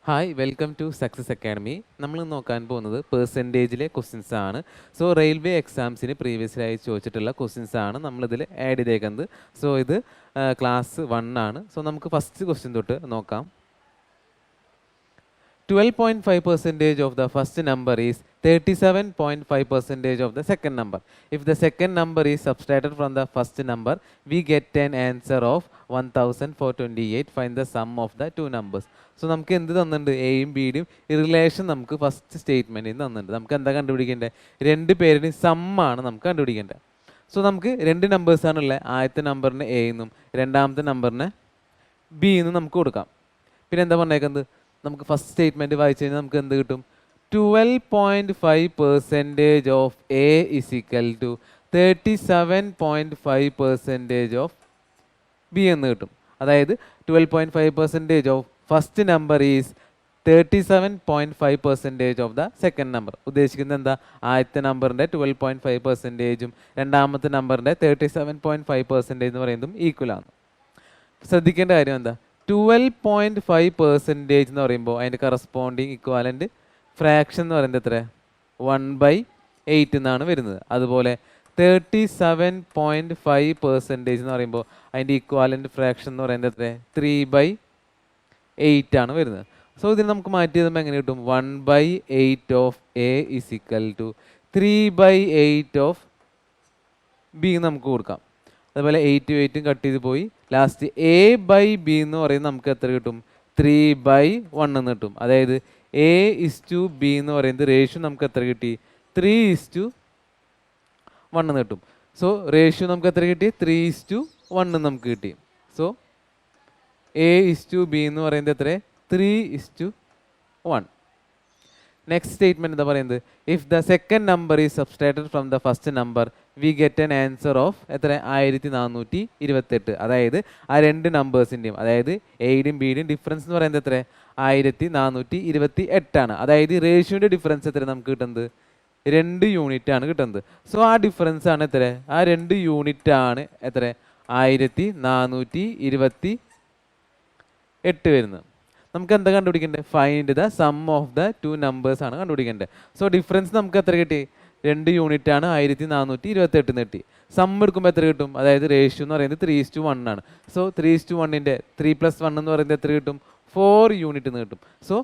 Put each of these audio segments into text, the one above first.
Hi welcome to Success Academy. നമ്മൾ നോക്കാൻ പോകുന്നത് പെർസെൻറ്റേജിലെ ക്വസ്റ്റ്യൻസ് ആണ്. സോ റെയിൽവേ എക്സാംസിന് പ്രീവിയസ്ലി ചോദിച്ചിട്ടുള്ള ക്വസ്റ്റ്യൻസ് ആണ് നമ്മളിതിൽ ആഡ് ചെയ്തേക്കുന്നത്. സോ ഇത് ക്ലാസ് 1 ആണ്. സോ നമുക്ക് ഫസ്റ്റ് ക്വസ്റ്റ്യൻ തൊട്ട് നോക്കാം. 12.5% of the first number is 37.5% of the second number. If the second number is subtracted from the first number, we get an answer of 1428. Find the sum of the two numbers. So നമുക്ക് എന്ത് തന്നിട്ടുണ്ട്? എയും ബിയുടെയും relation നമുക്ക് first സ്റ്റേറ്റ്മെൻറ്റിൽ തന്നിട്ടുണ്ട്. നമുക്ക് എന്താ കണ്ടുപിടിക്കേണ്ടത്? രണ്ട് പേരുടെയും സമ്മാണ് നമുക്ക് കണ്ടുപിടിക്കേണ്ടത്. സോ നമുക്ക് രണ്ട് നമ്പേഴ്സാണുള്ളത്. ആദ്യത്തെ നമ്പറിന് എ എന്നും രണ്ടാമത്തെ നമ്പറിന് ബി എന്നും നമുക്ക് കൊടുക്കാം. പിന്നെ എന്താ പറഞ്ഞേക്കുന്നത്? നമുക്ക് ഫസ്റ്റ് സ്റ്റേറ്റ്മെൻറ്റ് വായിച്ചു കഴിഞ്ഞാൽ നമുക്ക് എന്ത് കിട്ടും? 12.5% of A is equal to 37.5% of B എന്ന് കിട്ടും. അതായത് 12.5% of first number is 37.5% of the second number. ഉദ്ദേശിക്കുന്നത് എന്താ? ആദ്യത്തെ നമ്പറിൻ്റെ 12.5%ഉം രണ്ടാമത്തെ നമ്പറിൻ്റെ 37.5% എന്ന് പറയുന്നതും ഈക്വൽ ആണ്. ശ്രദ്ധിക്കേണ്ട കാര്യം എന്താ? 12.5% എന്ന് പറയുമ്പോൾ അതിൻ്റെ കറസ്പോണ്ടിങ് ഇക്വാലൻ്റ് ഫ്രാക്ഷൻ എന്ന് പറയുന്നത് എത്ര? 1/8 എന്നാണ് വരുന്നത്. അതുപോലെ 37.5% എന്ന് പറയുമ്പോൾ അതിൻ്റെ ഇക്വാലൻ്റ് ഫ്രാക്ഷൻ എന്ന് പറയുന്നത് എത്ര? 3/8 ആണ് വരുന്നത്. സോ ഇതിന് നമുക്ക് മാറ്റി തരുമ്പോൾ എങ്ങനെ കിട്ടും? 1/8 of A is equal to 3/8 of B നമുക്ക് കൊടുക്കാം. അതുപോലെ 8 8 കട്ട് ചെയ്ത് പോയി. ലാസ്റ്റ് എ ബൈ ബി എന്ന് പറയുന്നത് നമുക്ക് എത്ര കിട്ടും? 3/1 എന്ന് കിട്ടും. അതായത് എ ഇസ് ടു ബി എന്ന് പറയുന്നത് റേഷ്യോ നമുക്ക് എത്ര കിട്ടി? 3:1 എന്ന് കിട്ടും. സോ റേഷ്യോ നമുക്ക് എത്ര കിട്ടി? 3:1 നമുക്ക് കിട്ടി. So A is to B എന്ന് പറയുന്നത് എത്ര? 3:1. നെക്സ്റ്റ് സ്റ്റേറ്റ്മെൻറ്റ് എന്താ പറയുന്നത്? If the second number is subtracted from the first number we get an answer of എത്ര? 1428. അതായത് ആ രണ്ട് നമ്പേഴ്സിൻ്റെയും, അതായത് എയുടെയും ബിയുടെയും ഡിഫറൻസ് എന്ന് പറയുന്നത് എത്ര? 1428 ആണ്. അതായത് റേഷ്യോൻ്റെ ഡിഫറൻസ് എത്ര നമുക്ക് കിട്ടുന്നത്? 2 യൂണിറ്റ് ആണ് കിട്ടുന്നത്. സോ ആ ഡിഫറൻസ് ആണ് എത്ര? ആ 2 യൂണിറ്റ് ആണ് എത്ര? 1428 വരുന്നത്. നമുക്ക് എന്താ കണ്ടുപിടിക്കേണ്ടത്? Find the sum of the two numbers ആണ് കണ്ടുപിടിക്കേണ്ടത്. സോ ഡിഫറൻസ് നമുക്ക് എത്ര കിട്ടി? 2 യൂണിറ്റ് ആണ്. 1428 കിട്ടി. സം എടുക്കുമ്പോൾ എത്ര കിട്ടും? അതായത് റേഷ്യോ എന്ന് പറയുന്നത് 3:1 ആണ്. സോ 3:1ൻ്റെ 3+1 എന്ന് പറയുന്നത് എത്ര കിട്ടും? 4 യൂണിറ്റ് എന്ന് കിട്ടും. സോ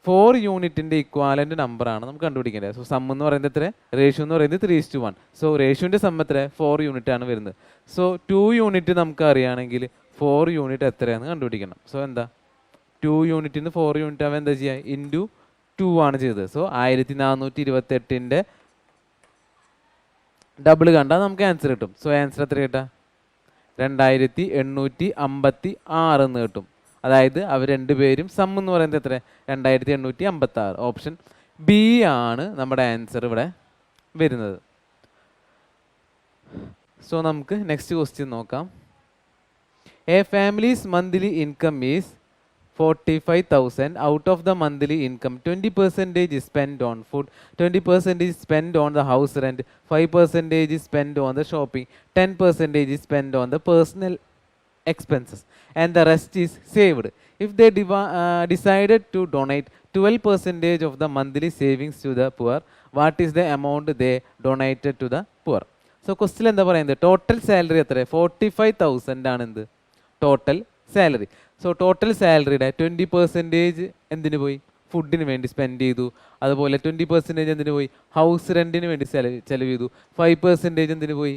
4 യൂണിറ്റിൻ്റെ ഇക്വാലൻ്റ് നമ്പറാണ് നമുക്ക് കണ്ടുപിടിക്കേണ്ടത്. സോ സം എന്ന് പറയുന്നത് എത്ര? റേഷ്യോ എന്ന് പറയുന്നത് 3:1. സോ റേഷ്യോൻ്റെ സം എത്ര? 4 യൂണിറ്റ് ആണ് വരുന്നത്. സോ 2 യൂണിറ്റ് നമുക്ക് അറിയുകയാണെങ്കിൽ 4 യൂണിറ്റ് എത്രയാണെന്ന് കണ്ടുപിടിക്കണം. സോ എന്താ? 2 യൂണിറ്റിന് 4 യൂണിറ്റ് ആവുമ്പോൾ എന്താ ചെയ്യുക? ഇൻറ്റു 2 ആണ് ചെയ്തത്. സോ 1428ൻ്റെ ഡബിൾ കണ്ടാൽ നമുക്ക് ആൻസർ കിട്ടും. സോ ആൻസർ എത്ര കിട്ടുക? 2856 എന്ന് കിട്ടും. അതായത് അവർ രണ്ടുപേരും സം എന്ന് പറയുന്നത് എത്ര? 2856. ഓപ്ഷൻ ബി ആണ് നമ്മുടെ ആൻസർ ഇവിടെ വരുന്നത്. സോ നമുക്ക് നെക്സ്റ്റ് ക്വസ്റ്റ്യൻ നോക്കാം. A families monthly income is 45,000. Out of the monthly income, 20% is spent on food, 20% is spent on the house rent, 5% is spent on the shopping, 10% is spent on the personal expenses, and the rest is saved. If they decided to donate 12% of the monthly savings to the poor, what is the amount they donated to the poor? So question എന്താ പറയുന്നത്? Total salary എത്ര? 45,000 ആണ് എന്ത്? Total salary. So total സാലറിയുടെ 20% എന്തിനു പോയി? ഫുഡിന് വേണ്ടി spend ചെയ്തു. അതുപോലെ 20% എന്തിനു പോയി? ഹൗസ് റെൻറ്റിന് വേണ്ടി ചെലവ് ചെയ്തു. 5% എന്തിനു പോയി?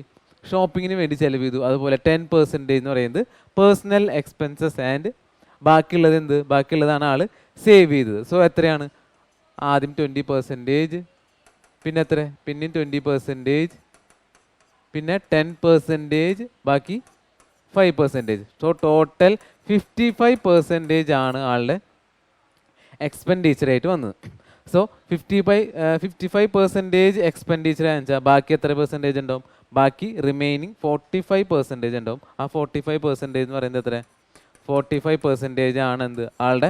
ഷോപ്പിങ്ങിന് വേണ്ടി ചെലവ് ചെയ്തു. അതുപോലെ 10% എന്ന് പറയുന്നത് പേഴ്സണൽ എക്സ്പെൻസസ് ആൻഡ് ബാക്കിയുള്ളത് എന്ത്? ബാക്കിയുള്ളതാണ് ആൾ സേവ് ചെയ്തത്. സോ എത്രയാണ്? ആദ്യം 20%, പിന്നെ എത്ര? പിന്നെയും 20%, പിന്നെ 10%, ബാക്കി 5%. സോ ടോട്ടൽ 55% ആണ് ആളുടെ എക്സ്പെൻഡിച്ചറായിട്ട് വന്നത്. സോ 55% എക്സ്പെൻഡിച്ചർ ആണെന്ന് വെച്ചാൽ ബാക്കി എത്ര പെർസെൻറ്റേജ് ഉണ്ടാവും? ബാക്കി റിമൈനിങ് 45% ഉണ്ടാവും. ആ 45% എന്ന് പറയുന്നത് എത്ര? 45% ആണ് എന്ത്? ആളുടെ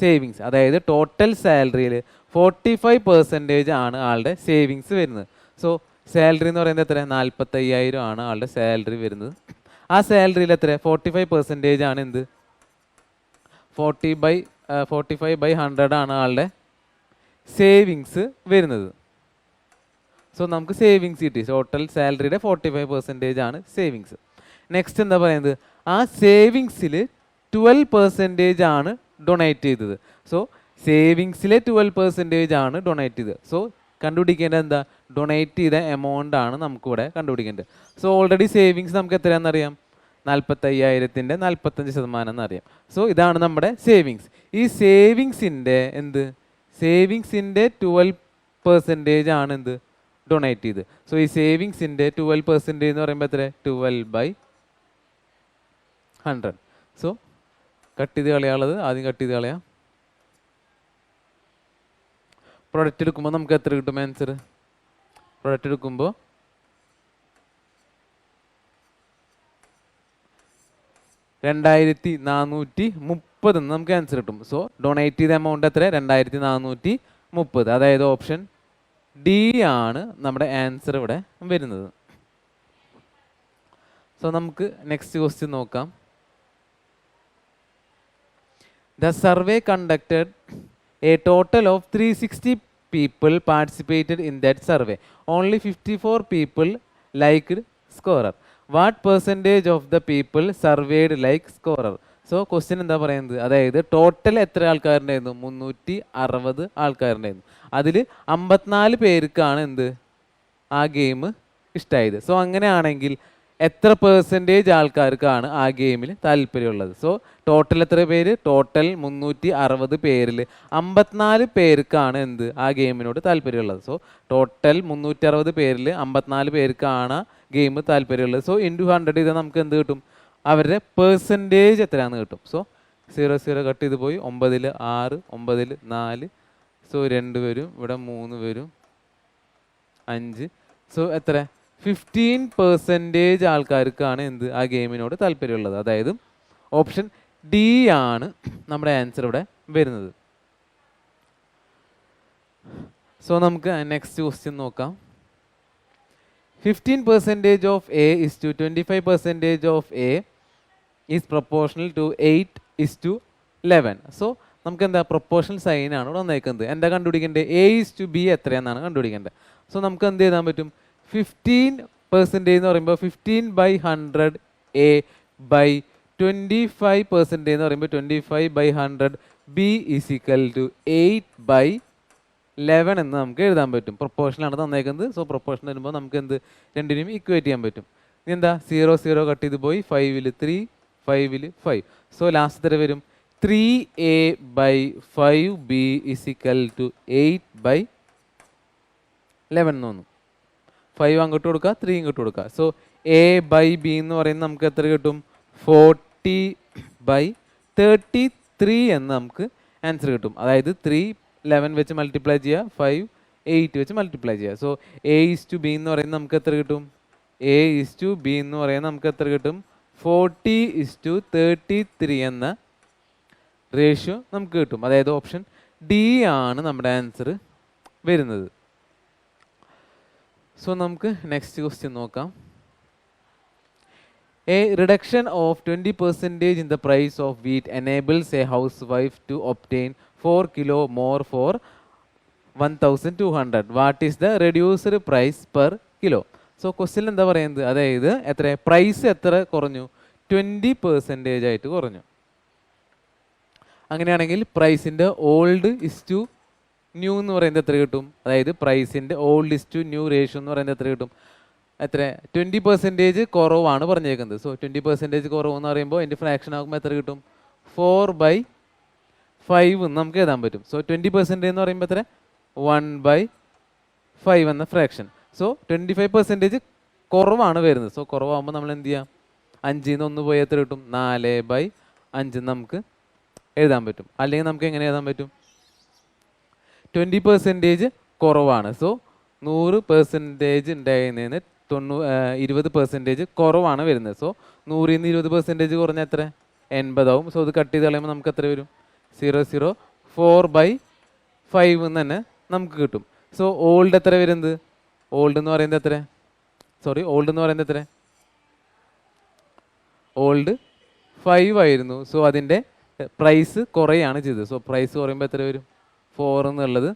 സേവിങ്സ്. അതായത് ടോട്ടൽ സാലറിയിൽ 45% ആണ് ആളുടെ സേവിങ്സ് വരുന്നത്. സോ സാലറി എന്ന് പറയുന്നത് എത്ര? 45,000 ആണ് ആളുടെ സാലറി വരുന്നത്. ആ സാലറിയിൽ എത്ര? 45% ആണ് എന്ത്? 40/5 45/100 ആണ് ആളുടെ സേവിങ്സ് വരുന്നത്. സോ നമുക്ക് സേവിങ്സ് കിട്ടി. ടോട്ടൽ സാലറിയുടെ 45% ആണ് സേവിങ്സ്. നെക്സ്റ്റ് എന്താ പറയുന്നത്, ആ സേവിങ്സിൽ 12% ആണ് ഡൊണേറ്റ് ചെയ്തത്. സോ സേവിങ്സിലെ 12% ആണ് ഡൊണേറ്റ് ചെയ്തത്. സോ കണ്ടുപിടിക്കേണ്ടത് എന്താ, ഡൊണേറ്റ് ചെയ്ത എമൗണ്ട് ആണ് നമുക്കിവിടെ കണ്ടുപിടിക്കേണ്ടത്. സോ ഓൾറെഡി സേവിങ്സ് നമുക്ക് എത്രയാണെന്നറിയാം, 45,000-ൻ്റെ 45% എന്നറിയാം. സോ ഇതാണ് നമ്മുടെ സേവിങ്സ്. ഈ സേവിങ്സിൻ്റെ സേവിങ്സിൻ്റെ 12% ആണ് ഡൊണേറ്റ് ചെയ്ത്. സോ ഈ സേവിങ്സിൻ്റെ 12% എന്ന് പറയുമ്പോൾ എത്ര, 12/100. സോ കട്ട് ചെയ്ത് കളയാനുള്ളത് ആദ്യം കട്ട് ചെയ്ത് കളയാം. പ്രൊഡക്റ്റ് എടുക്കുമ്പോൾ നമുക്ക് എത്ര കിട്ടും ആൻസർ, പ്രൊഡക്റ്റ് എടുക്കുമ്പോൾ 2430 നമുക്ക് ആൻസർ കിട്ടും. സോ ഡൊണേറ്റ് ചെയ്ത എമൗണ്ട് എത്ര, 2430. അതായത് ഓപ്ഷൻ ഡി ആണ് നമ്മുടെ ആൻസർ ഇവിടെ വരുന്നത്. സോ നമുക്ക് നെക്സ്റ്റ് ക്വസ്റ്റ്യൻ നോക്കാം. The survey conducted a total of 360 people participated in that survey. Only 54 people liked scorer. What percentage of the people surveyed like scorer? So question എന്താ പറയുന്നത്, അതായത് total എത്ര ആൾക്കാരുണ്ടായിരുന്നു, 360 ആൾക്കാരുണ്ടായിരുന്നു. അതിൽ 54 പേർക്കാണ് ആ ഗെയിം ഇഷ്ടമായത്. സോ അങ്ങനെയാണെങ്കിൽ എത്ര പെർസെൻറ്റേജ് ആൾക്കാർക്കാണ് ആ ഗെയിമിൽ താല്പര്യമുള്ളത്. സോ ടോട്ടൽ എത്ര പേര്, ടോട്ടൽ 360 പേരിൽ 54 പേർക്കാണ് ആ ഗെയിമിനോട് താല്പര്യമുള്ളത്. സോ ടോട്ടൽ 360 പേരിൽ 54 പേർക്കാണ് ഗെയിം താല്പര്യമുള്ളത്. സോ ഇൻറ്റു 100 ചെയ്താൽ നമുക്ക് എന്ത് കിട്ടും, അവരുടെ പെർസെൻറ്റേജ് എത്രയാണെന്ന് കിട്ടും. സോ 0 കട്ട് ചെയ്ത് പോയി, 9-ൽ 6, 9-ൽ 4. സോ 2 വരും, ഇവിടെ 3 വരും, 5. സോ എത്ര, 15% ആൾക്കാർക്കാണ് ആ ഗെയിമിനോട് താല്പര്യമുള്ളത്. അതായത് ഓപ്ഷൻ ഡി ആണ് നമ്മുടെ ആൻസർ ഇവിടെ വരുന്നത്. സോ നമുക്ക് നെക്സ്റ്റ് ക്വസ്റ്റ്യൻ നോക്കാം. 15% of A is to 25% of A is proportional to 8:11. So നമുക്ക് എന്താ, പ്രൊപ്പോർഷണൽ സൈൻ ആണ് ഇവിടെ വന്നേക്കുന്നത്. എന്താ കണ്ടുപിടിക്കേണ്ടത്, A is to B എത്രയാണെന്നാണ് കണ്ടുപിടിക്കേണ്ടത്. സോ നമുക്ക് എന്ത് ചെയ്താൻ പറ്റും, 15% എന്ന് പറയുമ്പോൾ 15/100 A by 25% എന്ന് പറയുമ്പോൾ 25/100 B is equal to 8/11 എന്ന് നമുക്ക് എഴുതാൻ പറ്റും. പ്രൊപ്പോർഷനാണ് തന്നേക്കുന്നത്. സോ പ്രൊപ്പോർഷൻ വരുമ്പോൾ നമുക്ക് രണ്ടിനും ഇക്വേറ്റ് ചെയ്യാൻ പറ്റും. ഇനി എന്താ, 0 കട്ട് ചെയ്ത് പോയി, 5-ൽ 3, 5-ൽ 5. സോ ലാസ്റ്റ് തരം വരും 3A/5B is equal to 8/11 എന്ന് തോന്നും. 5 അങ്ങോട്ട് കൊടുക്കുക, 3 ഇങ്ങോട്ട് കൊടുക്കുക. സോ A/B എന്ന് പറയുന്നത് നമുക്ക് എത്ര കിട്ടും, 40/33 എന്ന് നമുക്ക് ആൻസർ കിട്ടും. അതായത് 3 11 വെച്ച് മൾട്ടിപ്ലൈ ചെയ്യുക, 5 8 വെച്ച് മൾട്ടിപ്ലൈ ചെയ്യുക. സോ A/B എന്ന് പറയുന്നത് നമുക്ക് എത്ര കിട്ടും, A/B എന്ന് പറയുന്നത് നമുക്ക് എത്ര കിട്ടും, 40:33 എന്ന റേഷ്യോ നമുക്ക് കിട്ടും. അതായത് ഓപ്ഷൻ ഡി ആണ് നമ്മുടെ ആൻസർ വരുന്നത്. സോ നമുക്ക് നെക്സ്റ്റ് ക്വസ്റ്റ്യൻ നോക്കാം. A reduction of 20% in the price of wheat enables a housewife to obtain 4 kilo more for 1,200. What is the reduced price per kilo? So question എന്താ പറയുന്നത്, അതായത് എത്ര price എത്ര കുറഞ്ഞു, 20% ആയിട്ട് കുറഞ്ഞു. അങ്ങനെയാണെങ്കിൽ പ്രൈസിൻ്റെ ഓൾഡ് ഇസ് ടു ന്യൂ എന്ന് പറയുന്നത് എത്ര കിട്ടും, അതായത് പ്രൈസിൻ്റെ old is to new ratio എന്ന് പറയുന്നത് എത്ര കിട്ടും, എത്ര 20% കുറവാണ് പറഞ്ഞേക്കുന്നത്. സോ 20% കുറവ് എന്ന് പറയുമ്പോൾ എൻ്റെ ഫ്രാക്ഷൻ ആകുമ്പോൾ എത്ര കിട്ടും, 4/5 നമുക്ക് എഴുതാൻ പറ്റും. സോ 20% എന്ന് പറയുമ്പോൾ എത്ര, 1/5 എന്ന ഫ്രാക്ഷൻ. സോ 25% കുറവാണ് വരുന്നത്. സോ കുറവാകുമ്പോൾ നമ്മൾ എന്ത് ചെയ്യാം, 5-ൽ 1 പോയി എത്ര കിട്ടും, 4/5 നമുക്ക് എഴുതാൻ പറ്റും. അല്ലെങ്കിൽ നമുക്ക് എങ്ങനെ എഴുതാൻ പറ്റും, 20% കുറവാണ്. സോ 100% ഉണ്ടായിരുന്നതിന് 20% കുറവാണ് വരുന്നത്. സോ 100-ൽ നിന്ന് 20% കുറഞ്ഞാൽ എത്ര, 80 ആവും. സോ ഇത് കട്ട് ചെയ്ത് കളയുമ്പോൾ നമുക്ക് എത്ര വരും, 4/5 എന്ന് തന്നെ നമുക്ക് കിട്ടും. സോ ഓൾഡ് എത്ര വരുന്നത്, ഓൾഡ് എന്ന് പറയുന്നത് എത്ര, ഓൾഡ് 5 ആയിരുന്നു. സോ അതിൻ്റെ പ്രൈസ് കുറയാണ് ചെയ്തത്. സോ പ്രൈസ് കുറയുമ്പോൾ എത്ര വരും? 4 എന്നുള്ളത്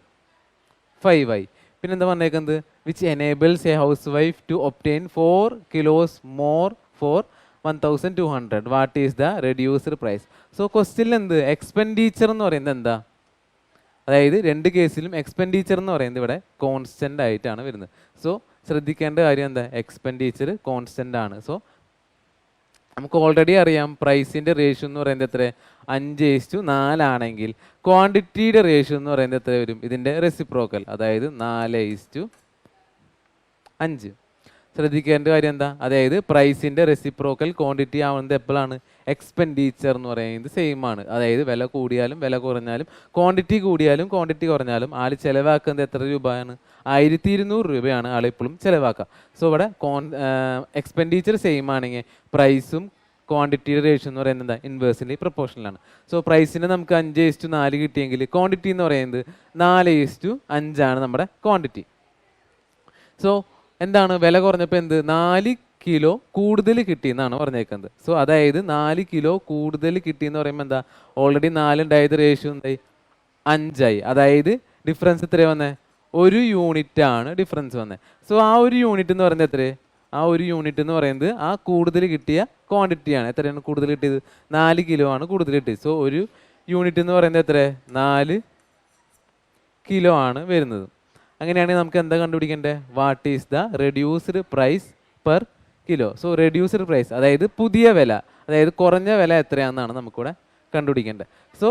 5 ആയി. പിന്നെന്താ പറഞ്ഞേക്കുന്നത്? Which enables a house wife to obtain 4 kilos more for 1200. What is the reduced price? So ക്വസ്റ്റ്യനിൽ എന്ത് എക്സ്പെൻഡിച്ചർ എന്ന് പറയുന്നത് എന്താ? അതായത് രണ്ട് കേസിലും എക്സ്പെൻഡിച്ചർ എന്ന് പറയുന്നത് ഇവിടെ കോൺസ്റ്റന്റ് ആയിട്ടാണ് വരുന്നത്. സോ ശ്രദ്ധിക്കേണ്ട കാര്യം എന്താ? എക്സ്പെൻഡിച്ചർ കോൺസ്റ്റന്റ് ആണ്. സോ നമുക്ക് ഓൾറെഡി അറിയാം പ്രൈസിൻ്റെ റേഷ്യോ എന്ന് പറയുന്നത് എത്ര? 5:4 ആണെങ്കിൽ ക്വാണ്ടിറ്റിയുടെ റേഷ്യോ എന്ന് പറയുന്നത് എത്ര വരും? ഇതിൻ്റെ റെസിപ്രോക്കൽ, അതായത് 4:5. ശ്രദ്ധിക്കേണ്ട കാര്യം എന്താ? അതായത് പ്രൈസിൻ്റെ റെസിപ്രോക്കൽ ക്വാണ്ടിറ്റി ആവുന്നത് എപ്പോഴാണ്? എക്സ്പെൻഡിച്ചർ എന്ന് പറയുന്നത് സെയിം ആണ്. അതായത് വില കൂടിയാലും വില കുറഞ്ഞാലും ക്വാണ്ടിറ്റി കൂടിയാലും ക്വാണ്ടിറ്റി കുറഞ്ഞാലും ആൾ ചിലവാക്കുന്നത് എത്ര രൂപയാണ്? 1200 രൂപയാണ് ആൾ എപ്പോഴും ചിലവാക്കുക. സോ ഇവിടെ എക്സ്പെൻഡിച്ചർ സെയിം ആണെങ്കിൽ പ്രൈസും ക്വാണ്ടിറ്റിയുടെ റേഷ്യോ എന്ന് പറയുന്നത് എന്താ? ഇൻവേഴ്സിലി പ്രൊപ്പോർഷണലാണ്. സോ പ്രൈസിന് നമുക്ക് 5:4 കിട്ടിയെങ്കിൽ ക്വാണ്ടിറ്റി എന്ന് പറയുന്നത് 4:5 ആണ് നമ്മുടെ ക്വാണ്ടിറ്റി. സോ എന്താണ്? വില കുറഞ്ഞപ്പോൾ എന്ത്? 4 കിലോ കൂടുതൽ കിട്ടി എന്നാണ് പറഞ്ഞേക്കുന്നത്. സോ അതായത് 4 കിലോ കൂടുതൽ കിട്ടി എന്ന് പറയുമ്പോൾ എന്താ? ഓൾറെഡി 4 ഉണ്ടായത് റേഷ്യോ എന്തായി? 5 ആയി. അതായത് ഡിഫറൻസ് എത്ര വന്നേ? 1 യൂണിറ്റ് ആണ് ഡിഫറൻസ് വന്നത്. സോ ആ 1 യൂണിറ്റ് എന്ന് പറയുന്നത് എത്ര? ആ 1 യൂണിറ്റ് എന്ന് പറയുന്നത് ആ കൂടുതൽ കിട്ടിയ ക്വാണ്ടിറ്റിയാണ്. എത്രയാണ് കൂടുതൽ കിട്ടിയത്? 4 കിലോ ആണ് കൂടുതൽ കിട്ടിയത്. സോ 1 യൂണിറ്റ് എന്ന് പറയുന്നത് എത്ര? 4 കിലോ ആണ് വരുന്നത്. അങ്ങനെയാണെങ്കിൽ നമുക്ക് എന്താ കണ്ടുപിടിക്കേണ്ടത്? What is the reduced price per kilo? So reduced price അതായത് പുതിയ വില, അതായത് കുറഞ്ഞ വില എത്രയാണെന്നാണ് നമുക്കിവിടെ കണ്ടുപിടിക്കേണ്ടത്. സോ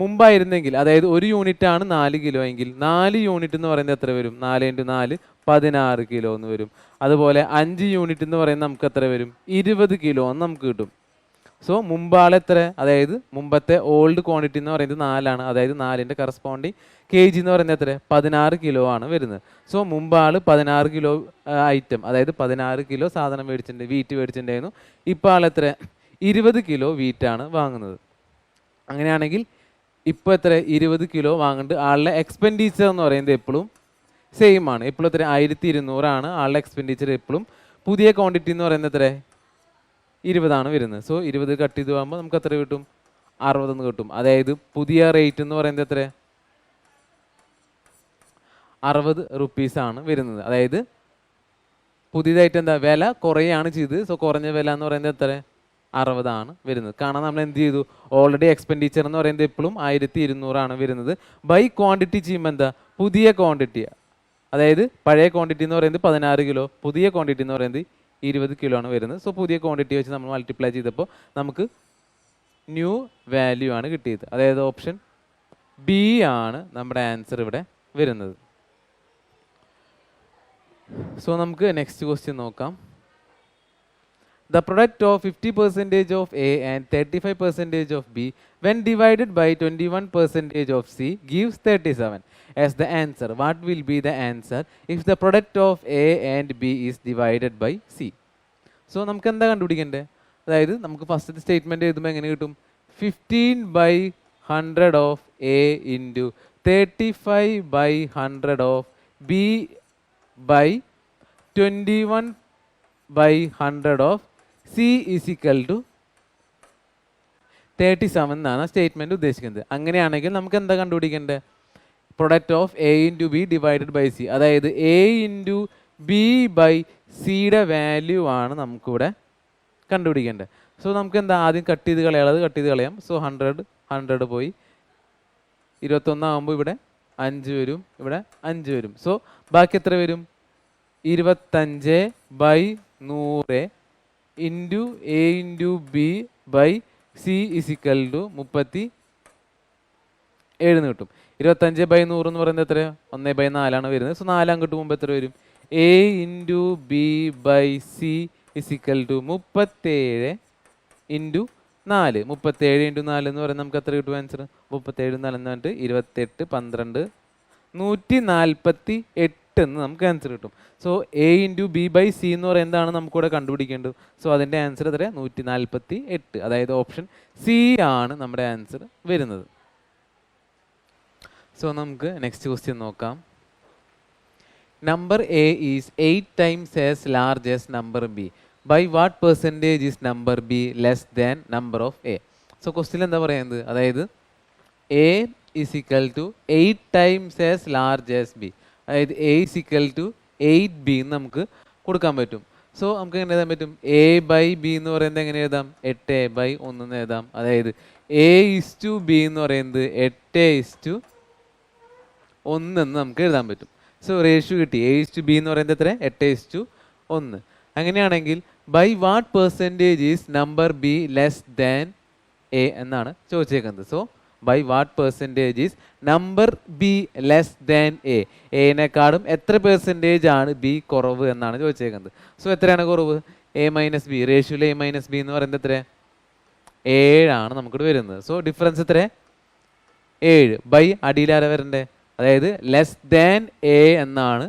മുമ്പായിരുന്നെങ്കിൽ, അതായത് 1 യൂണിറ്റ് ആണ് 4 കിലോ എങ്കിൽ 4 യൂണിറ്റ് എന്ന് പറയുന്നത് എത്ര വരും? 4 × 4 16 കിലോ എന്ന് വരും. അതുപോലെ 5 യൂണിറ്റ് എന്ന് പറയുന്നത് നമുക്ക് എത്ര വരും? 20 കിലോ എന്ന് നമുക്ക് കിട്ടും. സോ മുമ്പാൾ എത്ര? അതായത് മുമ്പത്തെ ഓൾഡ് ക്വാണ്ടിറ്റി എന്ന് പറയുന്നത് 4 ആണ്. അതായത് 4ൻ്റെ കറസ്പോണ്ടിങ് കെ ജി എന്ന് പറയുന്നത് എത്ര? 16 കിലോ ആണ് വരുന്നത്. സോ മുമ്പാൾ 16 കിലോ ഐറ്റം, അതായത് 16 കിലോ സാധനം മേടിച്ചിട്ടുണ്ട്, വീറ്റ് മേടിച്ചിട്ടുണ്ടായിരുന്നു. ഇപ്പോൾ ആൾ എത്ര? 20 കിലോ വീറ്റാണ് വാങ്ങുന്നത്. അങ്ങനെയാണെങ്കിൽ ഇപ്പോൾ എത്ര? 20 കിലോ വാങ്ങുന്നുണ്ട്. ആളുടെ എക്സ്പെൻഡിച്ചർ എന്ന് പറയുന്നത് എപ്പോഴും സെയിം ആണ്. എപ്പോഴും എത്ര? 1200 ആണ് ആളുടെ എക്സ്പെൻഡിച്ചർ എപ്പോഴും. പുതിയ ക്വാണ്ടിറ്റി എന്ന് പറയുന്നത് എത്ര? 20 ആണ് വരുന്നത്. സോ 20 കട്ട് ചെയ്ത് പോകുമ്പോൾ നമുക്ക് എത്ര കിട്ടും? 60 കിട്ടും. അതായത് പുതിയ റേറ്റ് എന്ന് പറയുന്നത് എത്ര? 60 റുപ്പീസാണ് വരുന്നത്. അതായത് പുതിയതായിട്ട് എന്താ? വില കുറയാണ് ചെയ്ത്. സോ കുറഞ്ഞ വില എന്ന് പറയുന്നത് എത്ര? 60 ആണ് വരുന്നത്. കാരണം നമ്മൾ എന്ത് ചെയ്തു? ഓൾറെഡി എക്സ്പെൻഡിച്ചർ എന്ന് പറയുന്നത് എപ്പോഴും 1200 ആണ് വരുന്നത്. ബൈ ക്വാണ്ടിറ്റി ചെയ്യുമ്പോൾ എന്താ? പുതിയ ക്വാണ്ടിറ്റി, അതായത് പഴയ ക്വാണ്ടിറ്റി എന്ന് പറയുന്നത് 16 കിലോ, പുതിയ ക്വാണ്ടിറ്റി എന്ന് പറയുന്നത് 20 കിലോ ആണ് വരുന്നത്. സോ പുതിയ ക്വാണ്ടിറ്റി വെച്ച് നമ്മൾ മൾട്ടിപ്ലൈ ചെയ്തപ്പോൾ നമുക്ക് ന്യൂ വാല്യൂ ആണ് കിട്ടിയത്. അതായത് ഓപ്ഷൻ ബി ആണ് നമ്മുടെ ആൻസർ ഇവിടെ വരുന്നത്. സോ നമുക്ക് നെക്സ്റ്റ് ക്വസ്റ്റ്യൻ നോക്കാം. The product of 50% of A and 35% of B when divided by 21% of C gives 37 as the answer. What will be the answer if the product of A and B is divided by C? So നമുക്ക് എന്താ കണ്ടുപിടിക്കേണ്ടത്? അതായത് നമുക്ക് first statement എഴുതുമ്പോൾ എങ്ങനെ കിട്ടും? 15/100 of A into 35/100 of B by 21/100 of C is equal to 37 എന്നാണ് statement ഉദ്ദേശിക്കുന്നത്. അങ്ങനെയാണെങ്കിൽ നമുക്ക് എന്താ കണ്ടുപിടിക്കേണ്ടത്? Product of A into B divided by C, അതായത് A into B by സിയുടെ വാല്യൂ ആണ് നമുക്കിവിടെ കണ്ടുപിടിക്കേണ്ടത്. സോ നമുക്ക് എന്താ ആദ്യം കട്ട് ചെയ്ത് കളയാനുള്ളത് കട്ട് ചെയ്ത് കളയാം. സോ 100 പോയി 21 ആകുമ്പോൾ ഇവിടെ 5 വരും, ഇവിടെ 5 വരും. സോ ബാക്കി എത്ര വരും? 25/100 into A into B by C is equal to 37 കിട്ടും. 25/100 എന്ന് പറയുന്നത് എത്ര? 1/4 ആണ് വരുന്നത്. സോ 4 അങ്ങോട്ട് പോകുമ്പോൾ എത്ര വരും? A into B by C is equal to 37 into 4. 37 into 4 എന്ന് പറയുന്നത് നമുക്ക് എത്ര കിട്ടും ആൻസർ? 37 4 എന്ന് പറഞ്ഞിട്ട് 28 12 148 എന്ന് നമുക്ക് ആൻസർ കിട്ടും. So A into B by C എന്ന് പറയുന്നതാണ് നമുക്കിവിടെ കണ്ടുപിടിക്കേണ്ടത്. സോ അതിൻ്റെ ആൻസർ എത്ര? 148. അതായത് ഓപ്ഷൻ സി ആണ് നമ്മുടെ ആൻസർ വരുന്നത്. സോ നമുക്ക് നെക്സ്റ്റ് ക്വസ്റ്റ്യൻ നോക്കാം. Number A is 8 times as large as number B. By what percentage is number B less than number of A? So question എന്താ പറയുന്നത്, അതായത് A is equal to 8 times as large as B, അതായത് A is equal to 8b എന്ന് നമുക്ക് കൊടുക്കാൻ പറ്റും. So നമുക്ക് എങ്ങനെ എഴുതാൻ പറ്റും, എ ബൈ ബി എന്ന് പറയുന്നത് എങ്ങനെ എഴുതാം, 8a/1 എന്ന് എഴുതാം. അതായത് a:b എന്ന് പറയുന്നത് 8:1 എന്ന് നമുക്ക് എഴുതാൻ പറ്റും. സോ റേഷ്യോ കിട്ടി, a:b എന്ന് പറയുന്നത് എത്ര, 8:1. അങ്ങനെയാണെങ്കിൽ by what percentage is number B less than A എന്നാണ് ചോദിച്ചേക്കുന്നത്. So by what percentage is number B less than എനേക്കാളും എത്ര പെർസെൻറ്റേജ് ആണ് ബി കുറവ് എന്നാണ് ചോദിച്ചേക്കുന്നത്. സോ എത്രയാണ് കുറവ്, a-b, റേഷ്യോയിൽ a-b എന്ന് പറയുന്നത് എത്ര, 7 നമുക്കിവിടെ വരുന്നത്. സോ ഡിഫറൻസ് എത്ര, 7 ബൈ അടിയിലാര വരണ്ടേ, അതായത് ലെസ് ദാൻ എ എന്നാണ്